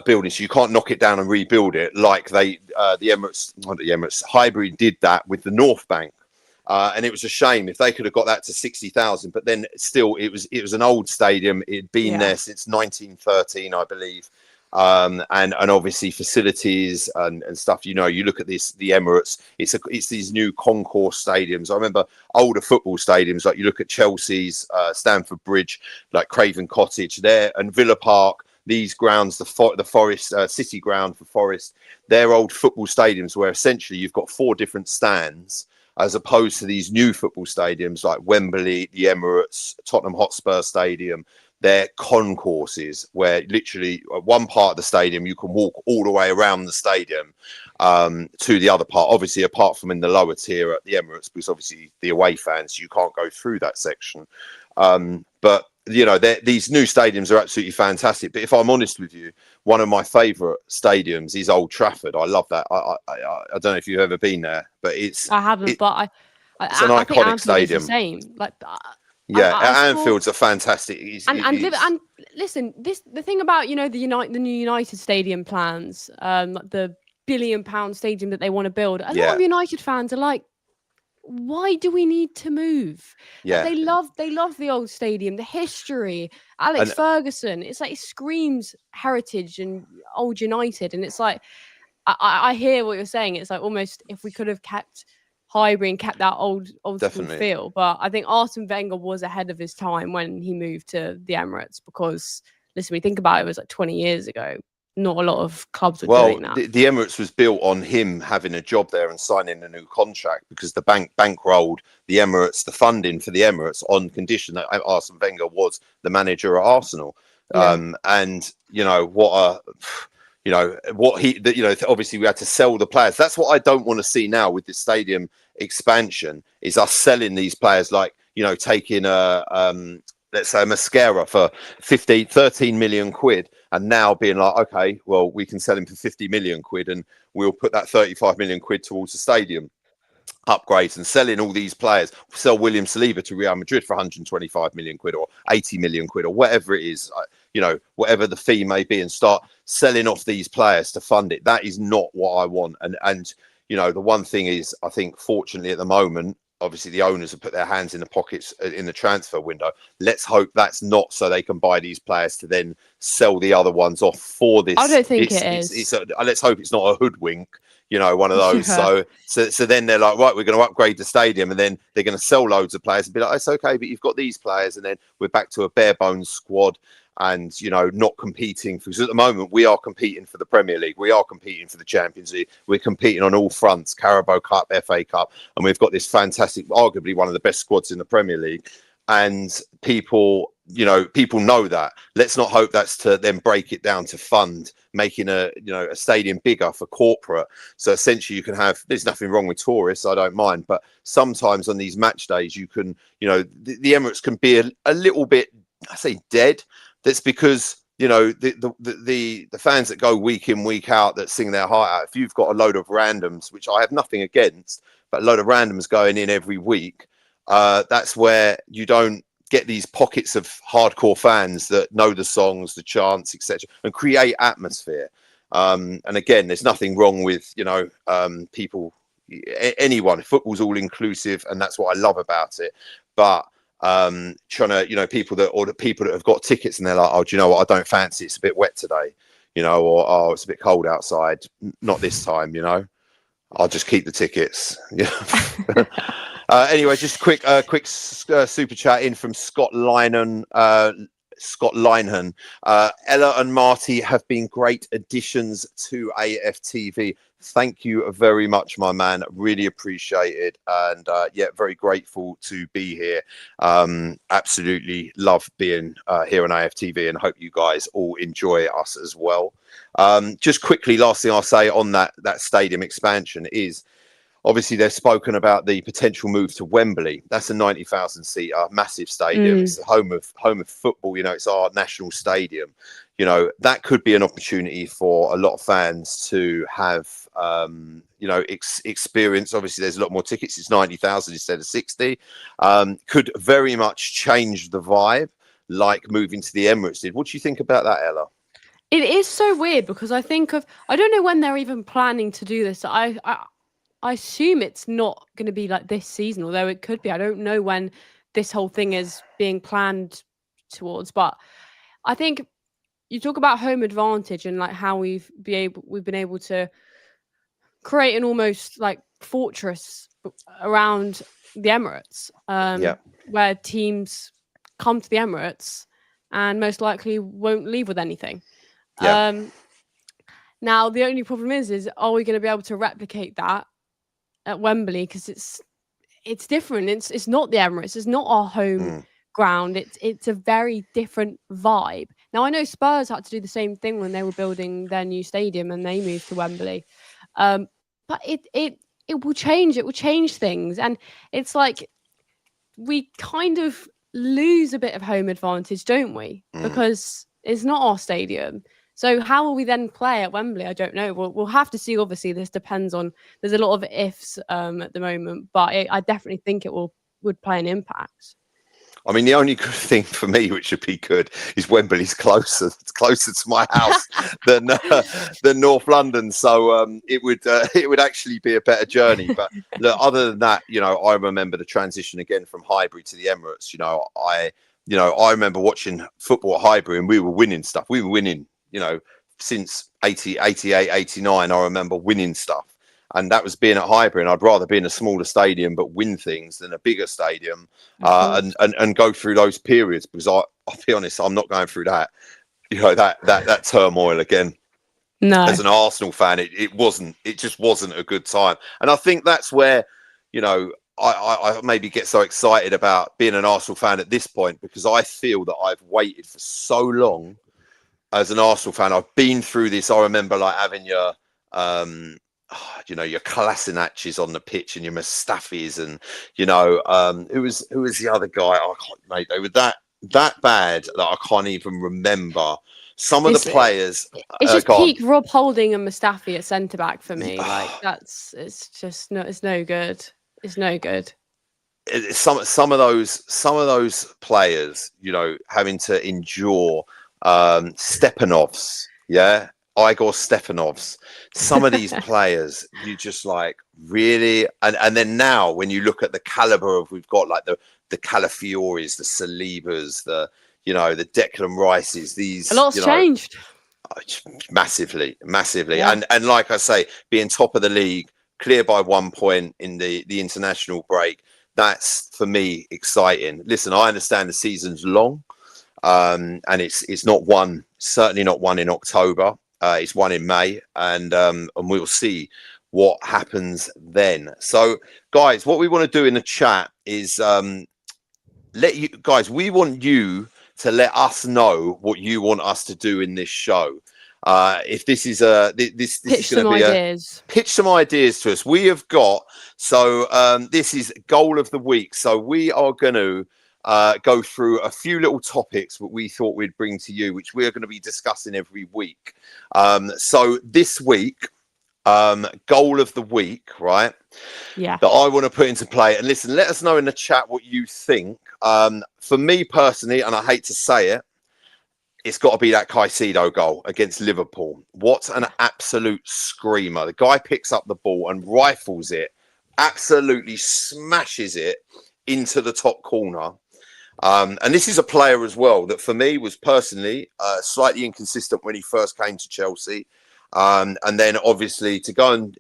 building, so you can't knock it down and rebuild it like Highbury did that with the North Bank. And it was a shame. If they could have got that to 60,000, but then still it was an old stadium. It had been there since 1913, I believe. And obviously facilities and stuff. You look at the Emirates. It's these new concourse stadiums. I remember older football stadiums, like you look at Chelsea's Stamford Bridge, like Craven Cottage there, and Villa Park. These grounds, the Forest City Ground for Forest, they're old football stadiums where essentially you've got 4 different stands, as opposed to these new football stadiums like Wembley, the Emirates, Tottenham Hotspur Stadium. They're concourses where literally one part of the stadium, you can walk all the way around the stadium to the other part, obviously apart from in the lower tier at the Emirates, because obviously the away fans, you can't go through that section. But these new stadiums are absolutely fantastic. But if I'm honest with you, one of my favourite stadiums is Old Trafford. I love that. I don't know if you've ever been there, but I haven't, but it's an iconic stadium. the same. Like Yeah, I saw, Anfield's a fantastic. and listen, the thing about the new United stadium plans, like the £1 billion stadium that they want to build. A lot of United fans are like, why do we need to move? Yeah. They love the old stadium, the history, Alex And Ferguson. It's like it screams heritage and old United, and it's like I hear what you're saying. It's like almost if we could have kept Highbury and kept that old school definitely. feel. But I think Arsene Wenger was ahead of his time when he moved to the Emirates because listen, we think about it was like 20 years ago. Not a lot of clubs were doing that. The Emirates was built on him having a job there and signing a new contract because the bank bankrolled the Emirates, the funding for the Emirates on condition that Arsene Wenger was the manager at Arsenal. And obviously we had to sell the players. That's what I don't want to see now with this stadium expansion is us selling these players, like, taking let's say a Mascara for 13 million quid and now being like, okay, well, we can sell him for 50 million quid and we'll put that 35 million quid towards the stadium upgrades and selling all these players. Sell William Saliba to Real Madrid for 125 million quid or 80 million quid or whatever it is, whatever the fee may be, and start selling off these players to fund it. That is not what I want. And the one thing is, I think fortunately at the moment, obviously the owners have put their hands in the pockets in the transfer window. Let's hope that's not so they can buy these players to then sell the other ones off for this. I don't think it is. Let's hope it's not a hoodwink, one of those. So then they're like, right, we're going to upgrade the stadium, and then they're going to sell loads of players and be like, it's okay, but you've got these players, and then we're back to a bare bones squad. And not competing, because at the moment we are competing for the Premier League, we are competing for the Champions League, we're competing on all fronts, Carabao Cup, FA Cup, and we've got this fantastic, arguably one of the best squads in the Premier League. And people know that. Let's not hope that's to then break it down to fund making a stadium bigger for corporate. So essentially you can have, there's nothing wrong with tourists, I don't mind, but sometimes on these match days you can, the Emirates can be a little bit, I say dead. That's because the fans that go week in, week out, that sing their heart out. If you've got a load of randoms, which I have nothing against, but a load of randoms going in every week, that's where you don't get these pockets of hardcore fans that know the songs, the chants, etc., and create atmosphere. And again, there's nothing wrong with people, anyone. Football's all inclusive, and that's what I love about it. But trying to, people that have got tickets and they're like, oh, do you know what? I don't fancy, it's a bit wet today, or, oh, it's a bit cold outside. Not this time, I'll just keep the tickets. Anyway, just quick super chat in from Scott Linehan. Ella and Marty have been great additions to AFTV. Thank you very much, my man. Really appreciate it. And very grateful to be here. Absolutely love being here on AFTV and hope you guys all enjoy us as well. Just quickly, last thing I'll say on that stadium expansion is, obviously, they've spoken about the potential move to Wembley. That's a 90,000 seater, massive stadium. It's the home of football. It's our national stadium. That could be an opportunity for a lot of fans to have, experience. Obviously, there's a lot more tickets. It's 90,000 instead of 60. Could very much change the vibe, like moving to the Emirates did. What do you think about that, Ella? It is so weird because I don't know when they're even planning to do this. I assume it's not going to be like this season, although it could be. I don't know when this whole thing is being planned towards, but I think you talk about home advantage and like how we've been able to create an almost like fortress around the Emirates, where teams come to the Emirates and most likely won't leave with anything. Now the only problem is are we going to be able to replicate that at Wembley? Because it's different. It's not the Emirates. It's not our home ground. It's a very different vibe. Now I know Spurs had to do the same thing when they were building their new stadium and they moved to Wembley. But it will change. It will change things, and it's like we kind of lose a bit of home advantage, don't we? Because it's not our stadium. So how will we then play at Wembley? I don't know. We'll have to see. Obviously, this depends on. There's a lot of ifs at the moment, but I definitely think it would play an impact. I mean, the only good thing for me, which would be good, is Wembley's closer. It's closer to my house than North London, so it would actually be a better journey. But look, other than that, I remember the transition again from Highbury to the Emirates. I remember watching football at Highbury, and we were winning stuff. We were winning, since 80, 88, 89. I remember winning stuff. And that was being at Highbury, and I'd rather be in a smaller stadium but win things than a bigger stadium, and go through those periods, because I'll be honest, I'm not going through that, that turmoil again. No. As an Arsenal fan, it just wasn't a good time, and I think that's where I maybe get so excited about being an Arsenal fan at this point, because I feel that I've waited for so long as an Arsenal fan. I've been through this. I remember like having your your Kolasinac's on the pitch and your Mustafis, and who was the other guy? I can't, mate. They were that bad that I can't even remember some of the players. It's just peak Rob Holding and Mustafi at centre back for me. Like it's no good. It's no good. Some of those players, having to endure Stepanovs, Igor Stepanovs, some of these players, you just like really, and then now when you look at the caliber of, we've got like the Calafioris, the Salibas, the Declan Rices, these a lot's changed massively, and like I say, being top of the league, clear by 1 point in the international break, that's for me exciting. Listen, I understand the season's long, and it's not one, certainly not one in October. It's one in May, and we'll see what happens then. So, guys, what we want to do in the chat is we want you to let us know what you want us to do in this show. If this is this is going to be ideas. Pitch some ideas to us. We have got, this is goal of the week. So we are going to go through a few little topics that we thought we'd bring to you, which we're going to be discussing every week. So this week, goal of the week, right? Yeah. That I want to put into play. And listen, let us know in the chat what you think. For me personally, and I hate to say it, it's got to be that Caicedo goal against Liverpool. What an absolute screamer. The guy picks up the ball and rifles it, absolutely smashes it into the top corner. And this is a player as well that for me was personally slightly inconsistent when he first came to Chelsea, and then obviously to go and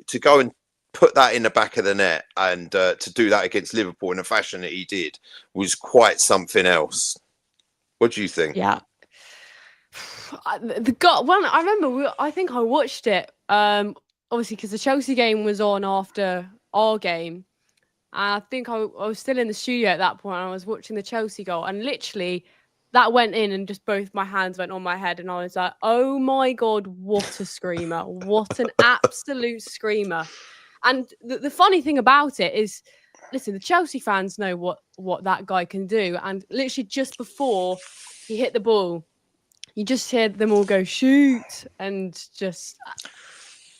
put that in the back of the net, and to do that against Liverpool in the fashion that he did was quite something else. What do you think? Yeah, the God one. I remember. I think I watched it. Obviously, because the Chelsea game was on after our game. And I think I was still in the studio at that point. And I was watching the Chelsea goal, and literally that went in, and just both my hands went on my head, and I was like, "Oh my God, what a screamer! What an absolute screamer!" And the funny thing about it is, listen, the Chelsea fans know what that guy can do, and literally just before he hit the ball, you just heard them all go shoot, and just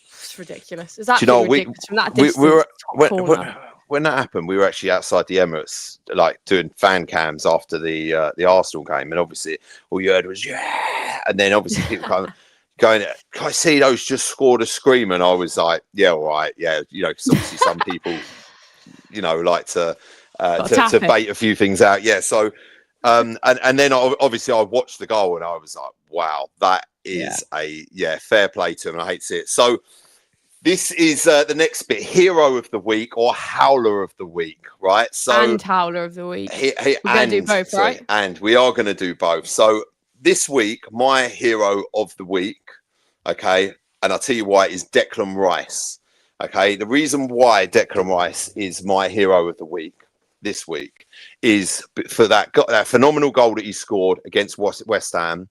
it's ridiculous. It's absolutely ridiculous from that distance. When that happened, we were actually outside the Emirates, like doing fan cams after the Arsenal game, and obviously all you heard was "yeah," and then obviously people kind of going, "Caicedo's just scored a screamer," and I was like, "Yeah, all right, yeah," because obviously some people, like to bait a few things out, yeah. So, and then obviously I watched the goal, and I was like, "Wow, that is fair play to him." And I hate to see it. So. This is the next bit, hero of the week or howler of the week, right? So and howler of the week. We're going to do both, right? And we are going to do both. So this week, my hero of the week, okay, and I'll tell you why, is Declan Rice, okay? The reason why Declan Rice is my hero of the week this week is for that phenomenal goal that he scored against West Ham.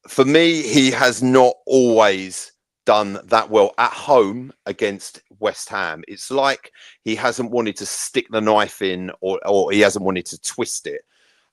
For me, he has not always done that well at home against West Ham. It's like he hasn't wanted to stick the knife in, or he hasn't wanted to twist it.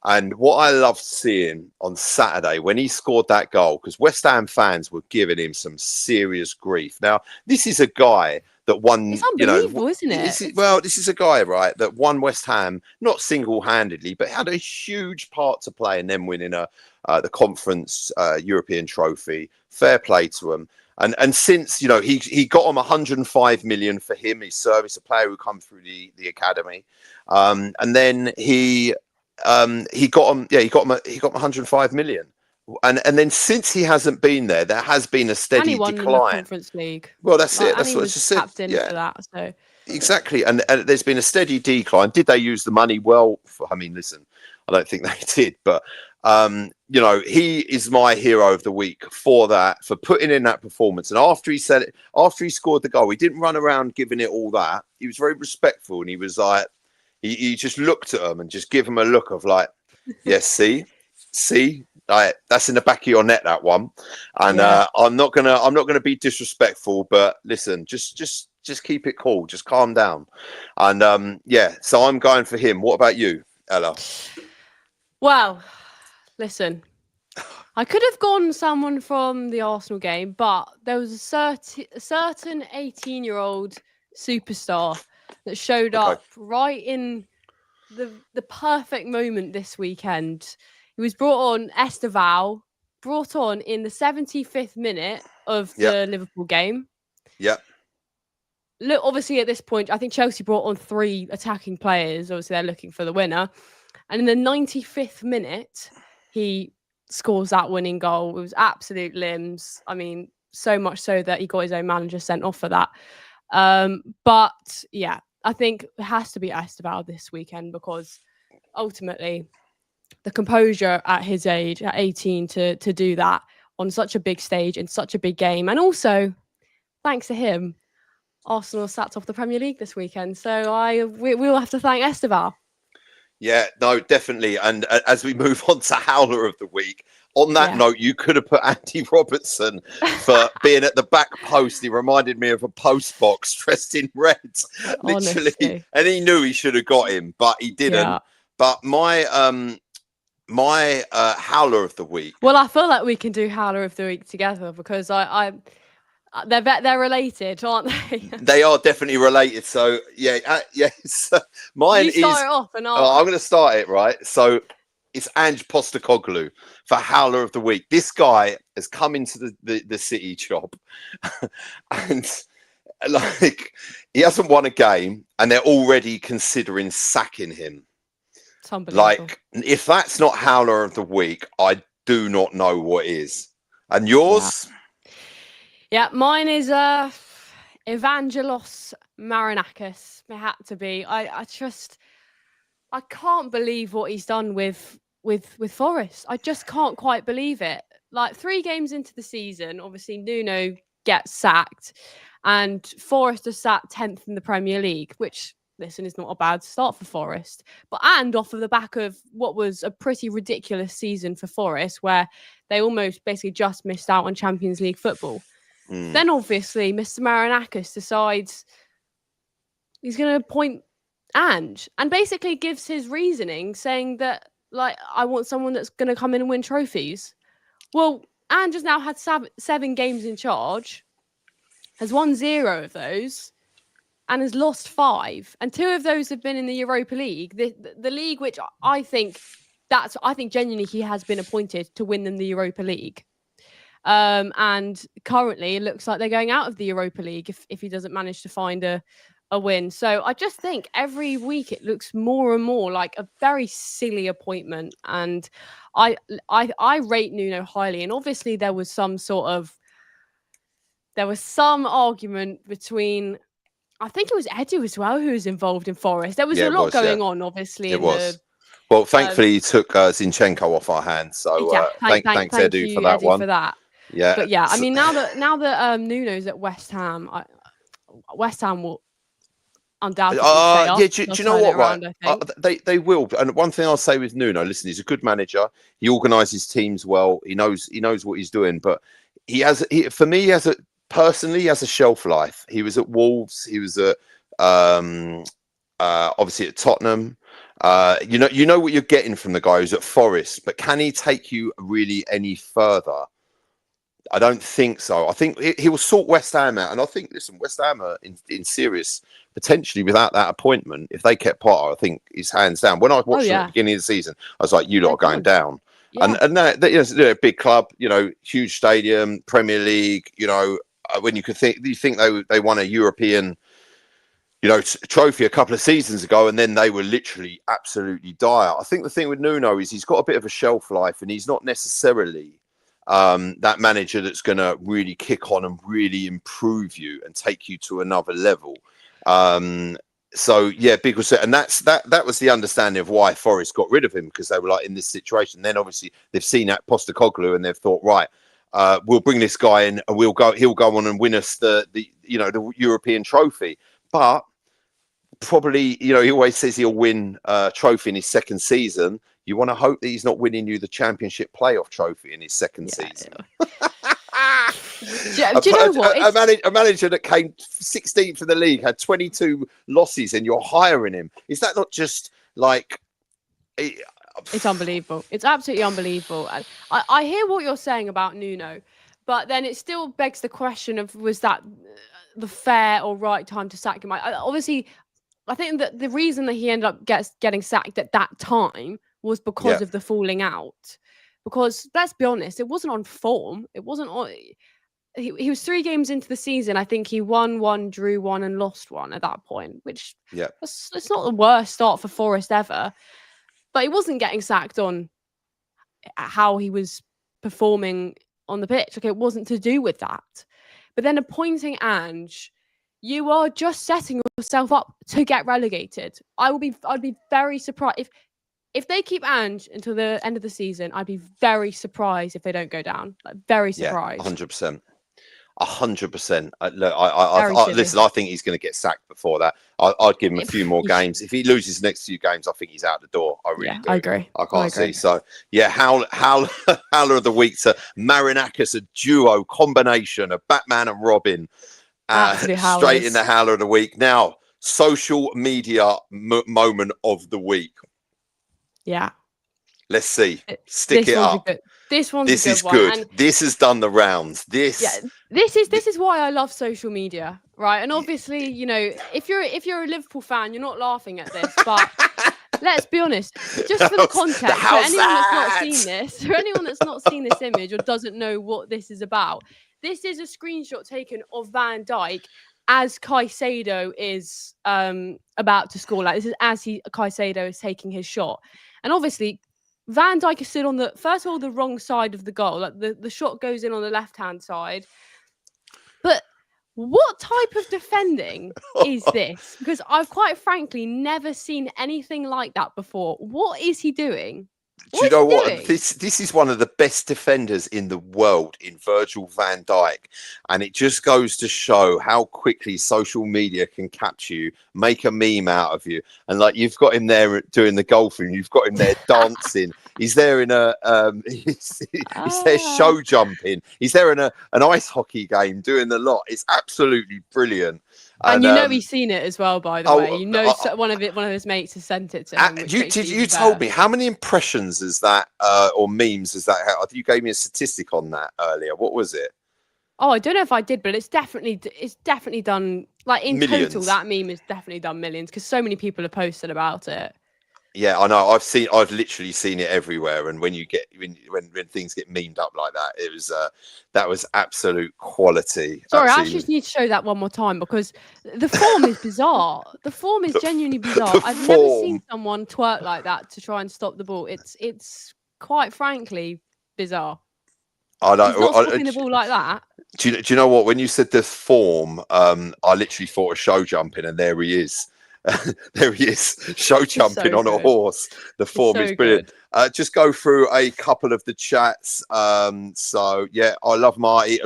And what I loved seeing on Saturday when he scored that goal, because West Ham fans were giving him some serious grief. Now, this is a guy that won, It's unbelievable, isn't it? This is a guy, right, that won West Ham, not single-handedly, but had a huge part to play in them winning the conference European trophy. Fair play to him. And since, he got him 105 million for him, his service, a player who come through the academy. And then he got him 105 million. And then since he hasn't been there, there has been a steady decline. In the Conference League. Well, that's it. That's what I just said. Captain for that. So exactly. And there's been a steady decline. Did they use the money well? Listen, I don't think they did, but he is my hero of the week for putting in that performance. And after he scored the goal, he didn't run around giving it all that. He was very respectful, and he was like, he just looked at them and just give him a look of like, yes, see, that's in the back of your net, that one. And I'm not gonna be disrespectful, but listen, just keep it cool, just calm down. And so I'm going for him. What about you, Ella? Well, listen, I could have gone someone from the Arsenal game, but there was a certain 18-year-old superstar that showed up right in the perfect moment this weekend. He was brought on in the 75th minute of the Liverpool game. Yep. Look, obviously at this point, I think Chelsea brought on 3 attacking players. Obviously, they're looking for the winner. And in the 95th minute, he scores that winning goal. It was absolute limbs. So much so that he got his own manager sent off for that. But yeah, I think it has to be Esteban this weekend, because ultimately the composure at his age, at 18, to do that on such a big stage in such a big game. And also, thanks to him, Arsenal sat off the Premier League this weekend. So we will have to thank Esteban. Yeah, no, definitely. And as we move on to Howler of the week, on that note, you could have put Andy Robertson for being at the back post. He reminded me of a post box dressed in red, literally. Honestly. And he knew he should have got him, but he didn't. Yeah. But my Howler of the week. Well, I feel like we can do Howler of the week together, because they're related, aren't they? They are definitely related. So yes, mine is. Start it off, and I'm going to start it right. So it's Ange Postecoglou for Howler of the week. This guy has come into the City job, and like he hasn't won a game, and they're already considering sacking him. It's unbelievable. Like, if that's not Howler of the week, I do not know what is. And yours? Yeah, mine is Evangelos Marinakis. It had to be. I can't believe what he's done with Forest. I just can't quite believe it. Like, 3 games into the season, obviously Nuno gets sacked, and Forest are sat 10th in the Premier League, which, listen, is not a bad start for Forest. And off of the back of what was a pretty ridiculous season for Forest, where they almost basically just missed out on Champions League football. Then obviously Mr. Marinakis decides he's going to appoint Ange, and basically gives his reasoning, saying that, like, I want someone that's going to come in and win trophies. Well, Ange has now had 7 games in charge, has won 0 of those, and has lost 5. And 2 of those have been in the Europa League, the league which I think genuinely he has been appointed to win them the Europa League. And currently it looks like they're going out of the Europa League if he doesn't manage to find a win. So I just think every week it looks more and more like a very silly appointment. And I rate Nuno highly. And obviously there was some argument between, I think it was Edu as well, who was involved in Forest. There was a lot going on, obviously. Well, thankfully he took Zinchenko off our hands. So thanks Edu for that Edu one. For that. Yeah. But yeah, I mean, now that Nuno's at West Ham, West Ham will undoubtedly stay up. Yeah, do you know what, right? They will. And one thing I'll say with Nuno, listen, he's a good manager. He organises teams well. He knows what he's doing. But he has a shelf life. He was at Wolves. He was at obviously at Tottenham. You know what you're getting from the guy who's at Forest, but can he take you really any further? I don't think so. I think he will sort West Ham out, and I think West Ham are in serious potentially without that appointment. If they kept Potter, I think he's hands down. When I watched him at the beginning of the season, I was like, "You lot are going down." Yeah. And they're a big club, huge stadium, Premier League. When you think they won a European, trophy a couple of seasons ago, and then they were literally absolutely dire. I think the thing with Nuno is he's got a bit of a shelf life, and he's not necessarily that manager that's going to really kick on and really improve you and take you to another level. So yeah, big was it, and that was the understanding of why Forest got rid of him, because they were like in this situation. Then obviously they've seen that Postecoglou and they've thought, right, we'll bring this guy in and he'll go on and win us the European trophy. But probably, he always says he'll win a trophy in his second season. You want to hope that he's not winning you the championship playoff trophy in his second season. Do you know what? A manager that came 16th in the league, had 22 losses, and you're hiring him. Is that not just like... It's unbelievable. It's absolutely unbelievable. And I hear what you're saying about Nuno, but then it still begs the question of, was that the fair or right time to sack him? Obviously, I think that the reason that he ended up getting sacked at that time was because of the falling out. Because let's be honest, it wasn't on form. It wasn't on. He was 3 games into the season. I think he won 1, drew 1, and lost 1 at that point, which it's not the worst start for Forest ever. But he wasn't getting sacked on how he was performing on the pitch. Okay, it wasn't to do with that. But then appointing Ange, you are just setting yourself up to get relegated. I'd be very surprised if they keep Ange until the end of the season. I'd be very surprised if they don't go down. Like, very surprised. 100%. 100%. Look, listen, I think he's going to get sacked before that. I'd give him a few more games. If he loses the next few games, I think he's out the door. I really do. I agree. I can't see. So, yeah, Howler of the week to Marinakis, a duo combination of Batman and Robin. Straight in the Howler of the week. Now, social media moment of the week. Yeah. Let's see. Stick it up. This is good. And this has done the rounds. This is why I love social media, right? And obviously, if you're a Liverpool fan, you're not laughing at this, but let's be honest. Just for the context, for anyone that's not seen this image or doesn't know what this is about, this is a screenshot taken of Van Dijk as Caicedo is about to score. Like, this is as Caicedo is taking his shot, and obviously Van Dijk is still on first of all, the wrong side of the goal. Like, the shot goes in on the left-hand side. But what type of defending is this? Because I've quite frankly never seen anything like that before. What is he doing? Do you know what? This is one of the best defenders in the world in Virgil van Dijk. And it just goes to show how quickly social media can capture you, make a meme out of you. And like, you've got him there doing the golfing, you've got him there dancing. He's there in he's there show jumping. He's there in an ice hockey game doing the lot. It's absolutely brilliant. And he's seen it as well, by the way. One of his mates has sent it to him. You told me, how many impressions is that, or memes is that? You gave me a statistic on that earlier. What was it? Oh, I don't know if I did, but it's definitely done, like, in millions. Total. That meme has definitely done millions because so many people have posted about it. Yeah, I know. I've literally seen it everywhere. And when when things get memed up like that, that was absolute quality. Sorry, I actually just need to show that one more time because the form is bizarre. The form is genuinely bizarre. I've never seen someone twerk like that to try and stop the ball. It's quite frankly bizarre. I know. He's not stopping the ball like that. Do you know what? When you said the form, I literally thought of show jumping, and there he is. There he is, show jumping on a horse. The form is brilliant. Just go through a couple of the chats. So yeah, I love Marty.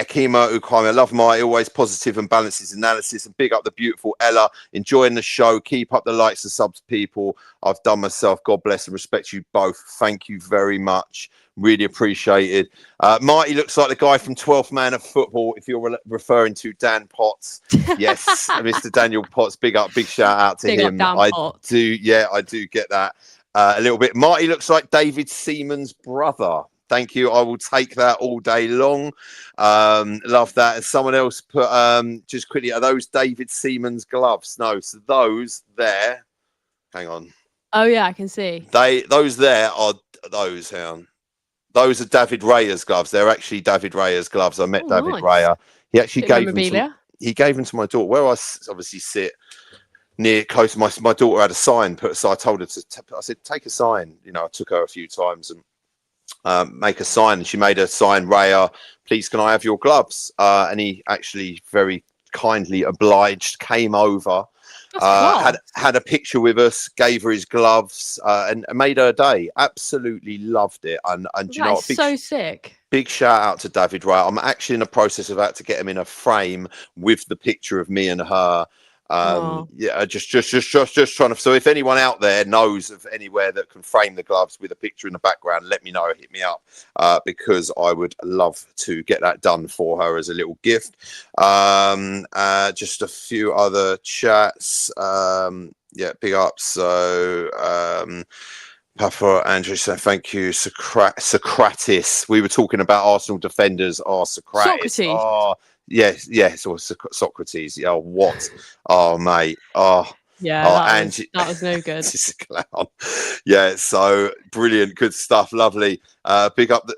Akima Ukami, I love Marty, always positive and balances analysis. And big up the beautiful Ella, enjoying the show. Keep up the likes and subs, people. I've done myself. God bless and respect you both. Thank you very much. Really appreciated. Marty looks like the guy from 12th Man of Football, if you're referring to Dan Potts. Yes, Mr. Daniel Potts. Big up, big shout out to him. I do get that a little bit. Marty looks like David Seaman's brother. Thank you. I will take that all day long. Love that. And someone else put, just quickly, are those David Seaman's gloves? No, so those there, hang on. Oh, yeah, I can see. Those there are those, hang on. Those are David Raya's gloves. They're actually David Raya's gloves. I met David Raya. He actually gave them to my daughter. Where I obviously sit near close to my daughter had a sign put, so I told her I said, take a sign. You know, I took her a few times and make a sign, and she made a sign, Raya, please can I have your gloves? And he actually very kindly obliged, came over, had a picture with us, gave her his gloves, and made her day. Absolutely loved it. And you know, so sick. Big shout out to David Raya. I'm actually in the process of how to get him in a frame with the picture of me and her. Yeah, just trying to. So if anyone out there knows of anywhere that can frame the gloves with a picture in the background, let me know. Hit me up, because I would love to get that done for her as a little gift. Just a few other chats. Yeah, big up. So Papa Andrew saying thank you, Socrates. We were talking about Arsenal defenders. Oh, Socrates. Oh. Yes, or Socrates. Yeah, what? Oh, mate. Oh, yeah. That was no good. This is a clown. Yeah, so brilliant, good stuff, lovely. Big up,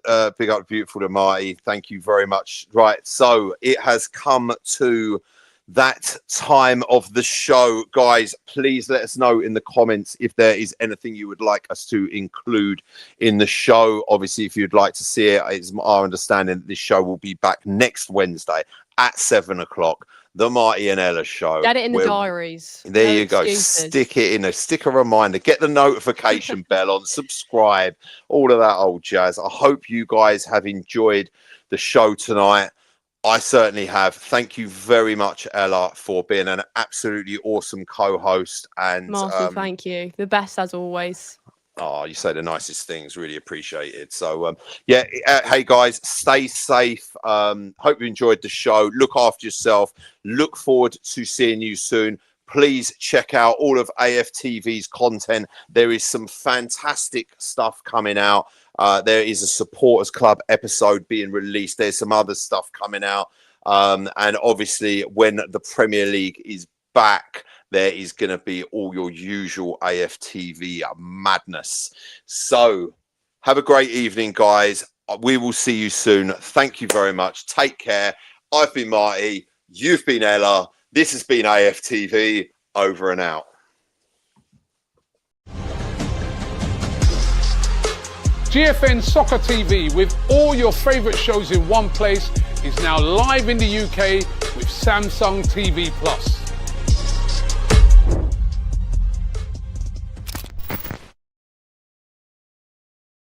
beautiful to Marty. Thank you very much. Right, so it has come to that time of the show, guys. Please let us know in the comments if there is anything you would like us to include in the show. Obviously, if you'd like to see it, it's our understanding that this show will be back next Wednesday at 7 o'clock. The Marty and Ella show. Get it in the diaries. There you go. Stick it in. Stick a reminder. Get the notification bell on. Subscribe. All of that old jazz. I hope you guys have enjoyed the show tonight. I certainly have. Thank you very much, Ella, for being an absolutely awesome co-host. And Martin, thank you. The best as always. Oh, you say the nicest things. Really appreciate it. So, yeah. Hey, guys, stay safe. Hope you enjoyed the show. Look after yourself. Look forward to seeing you soon. Please check out all of AFTV's content. There is some fantastic stuff coming out. There is a supporters club episode being released. There's some other stuff coming out. And obviously when the Premier League is back, there is going to be all your usual AFTV madness. So have a great evening, guys. We will see you soon. Thank you very much. Take care. I've been Marty. You've been Ella. This has been AFTV. Over and out. GFN Soccer TV, with all your favourite shows in one place, is now live in the UK with Samsung TV Plus.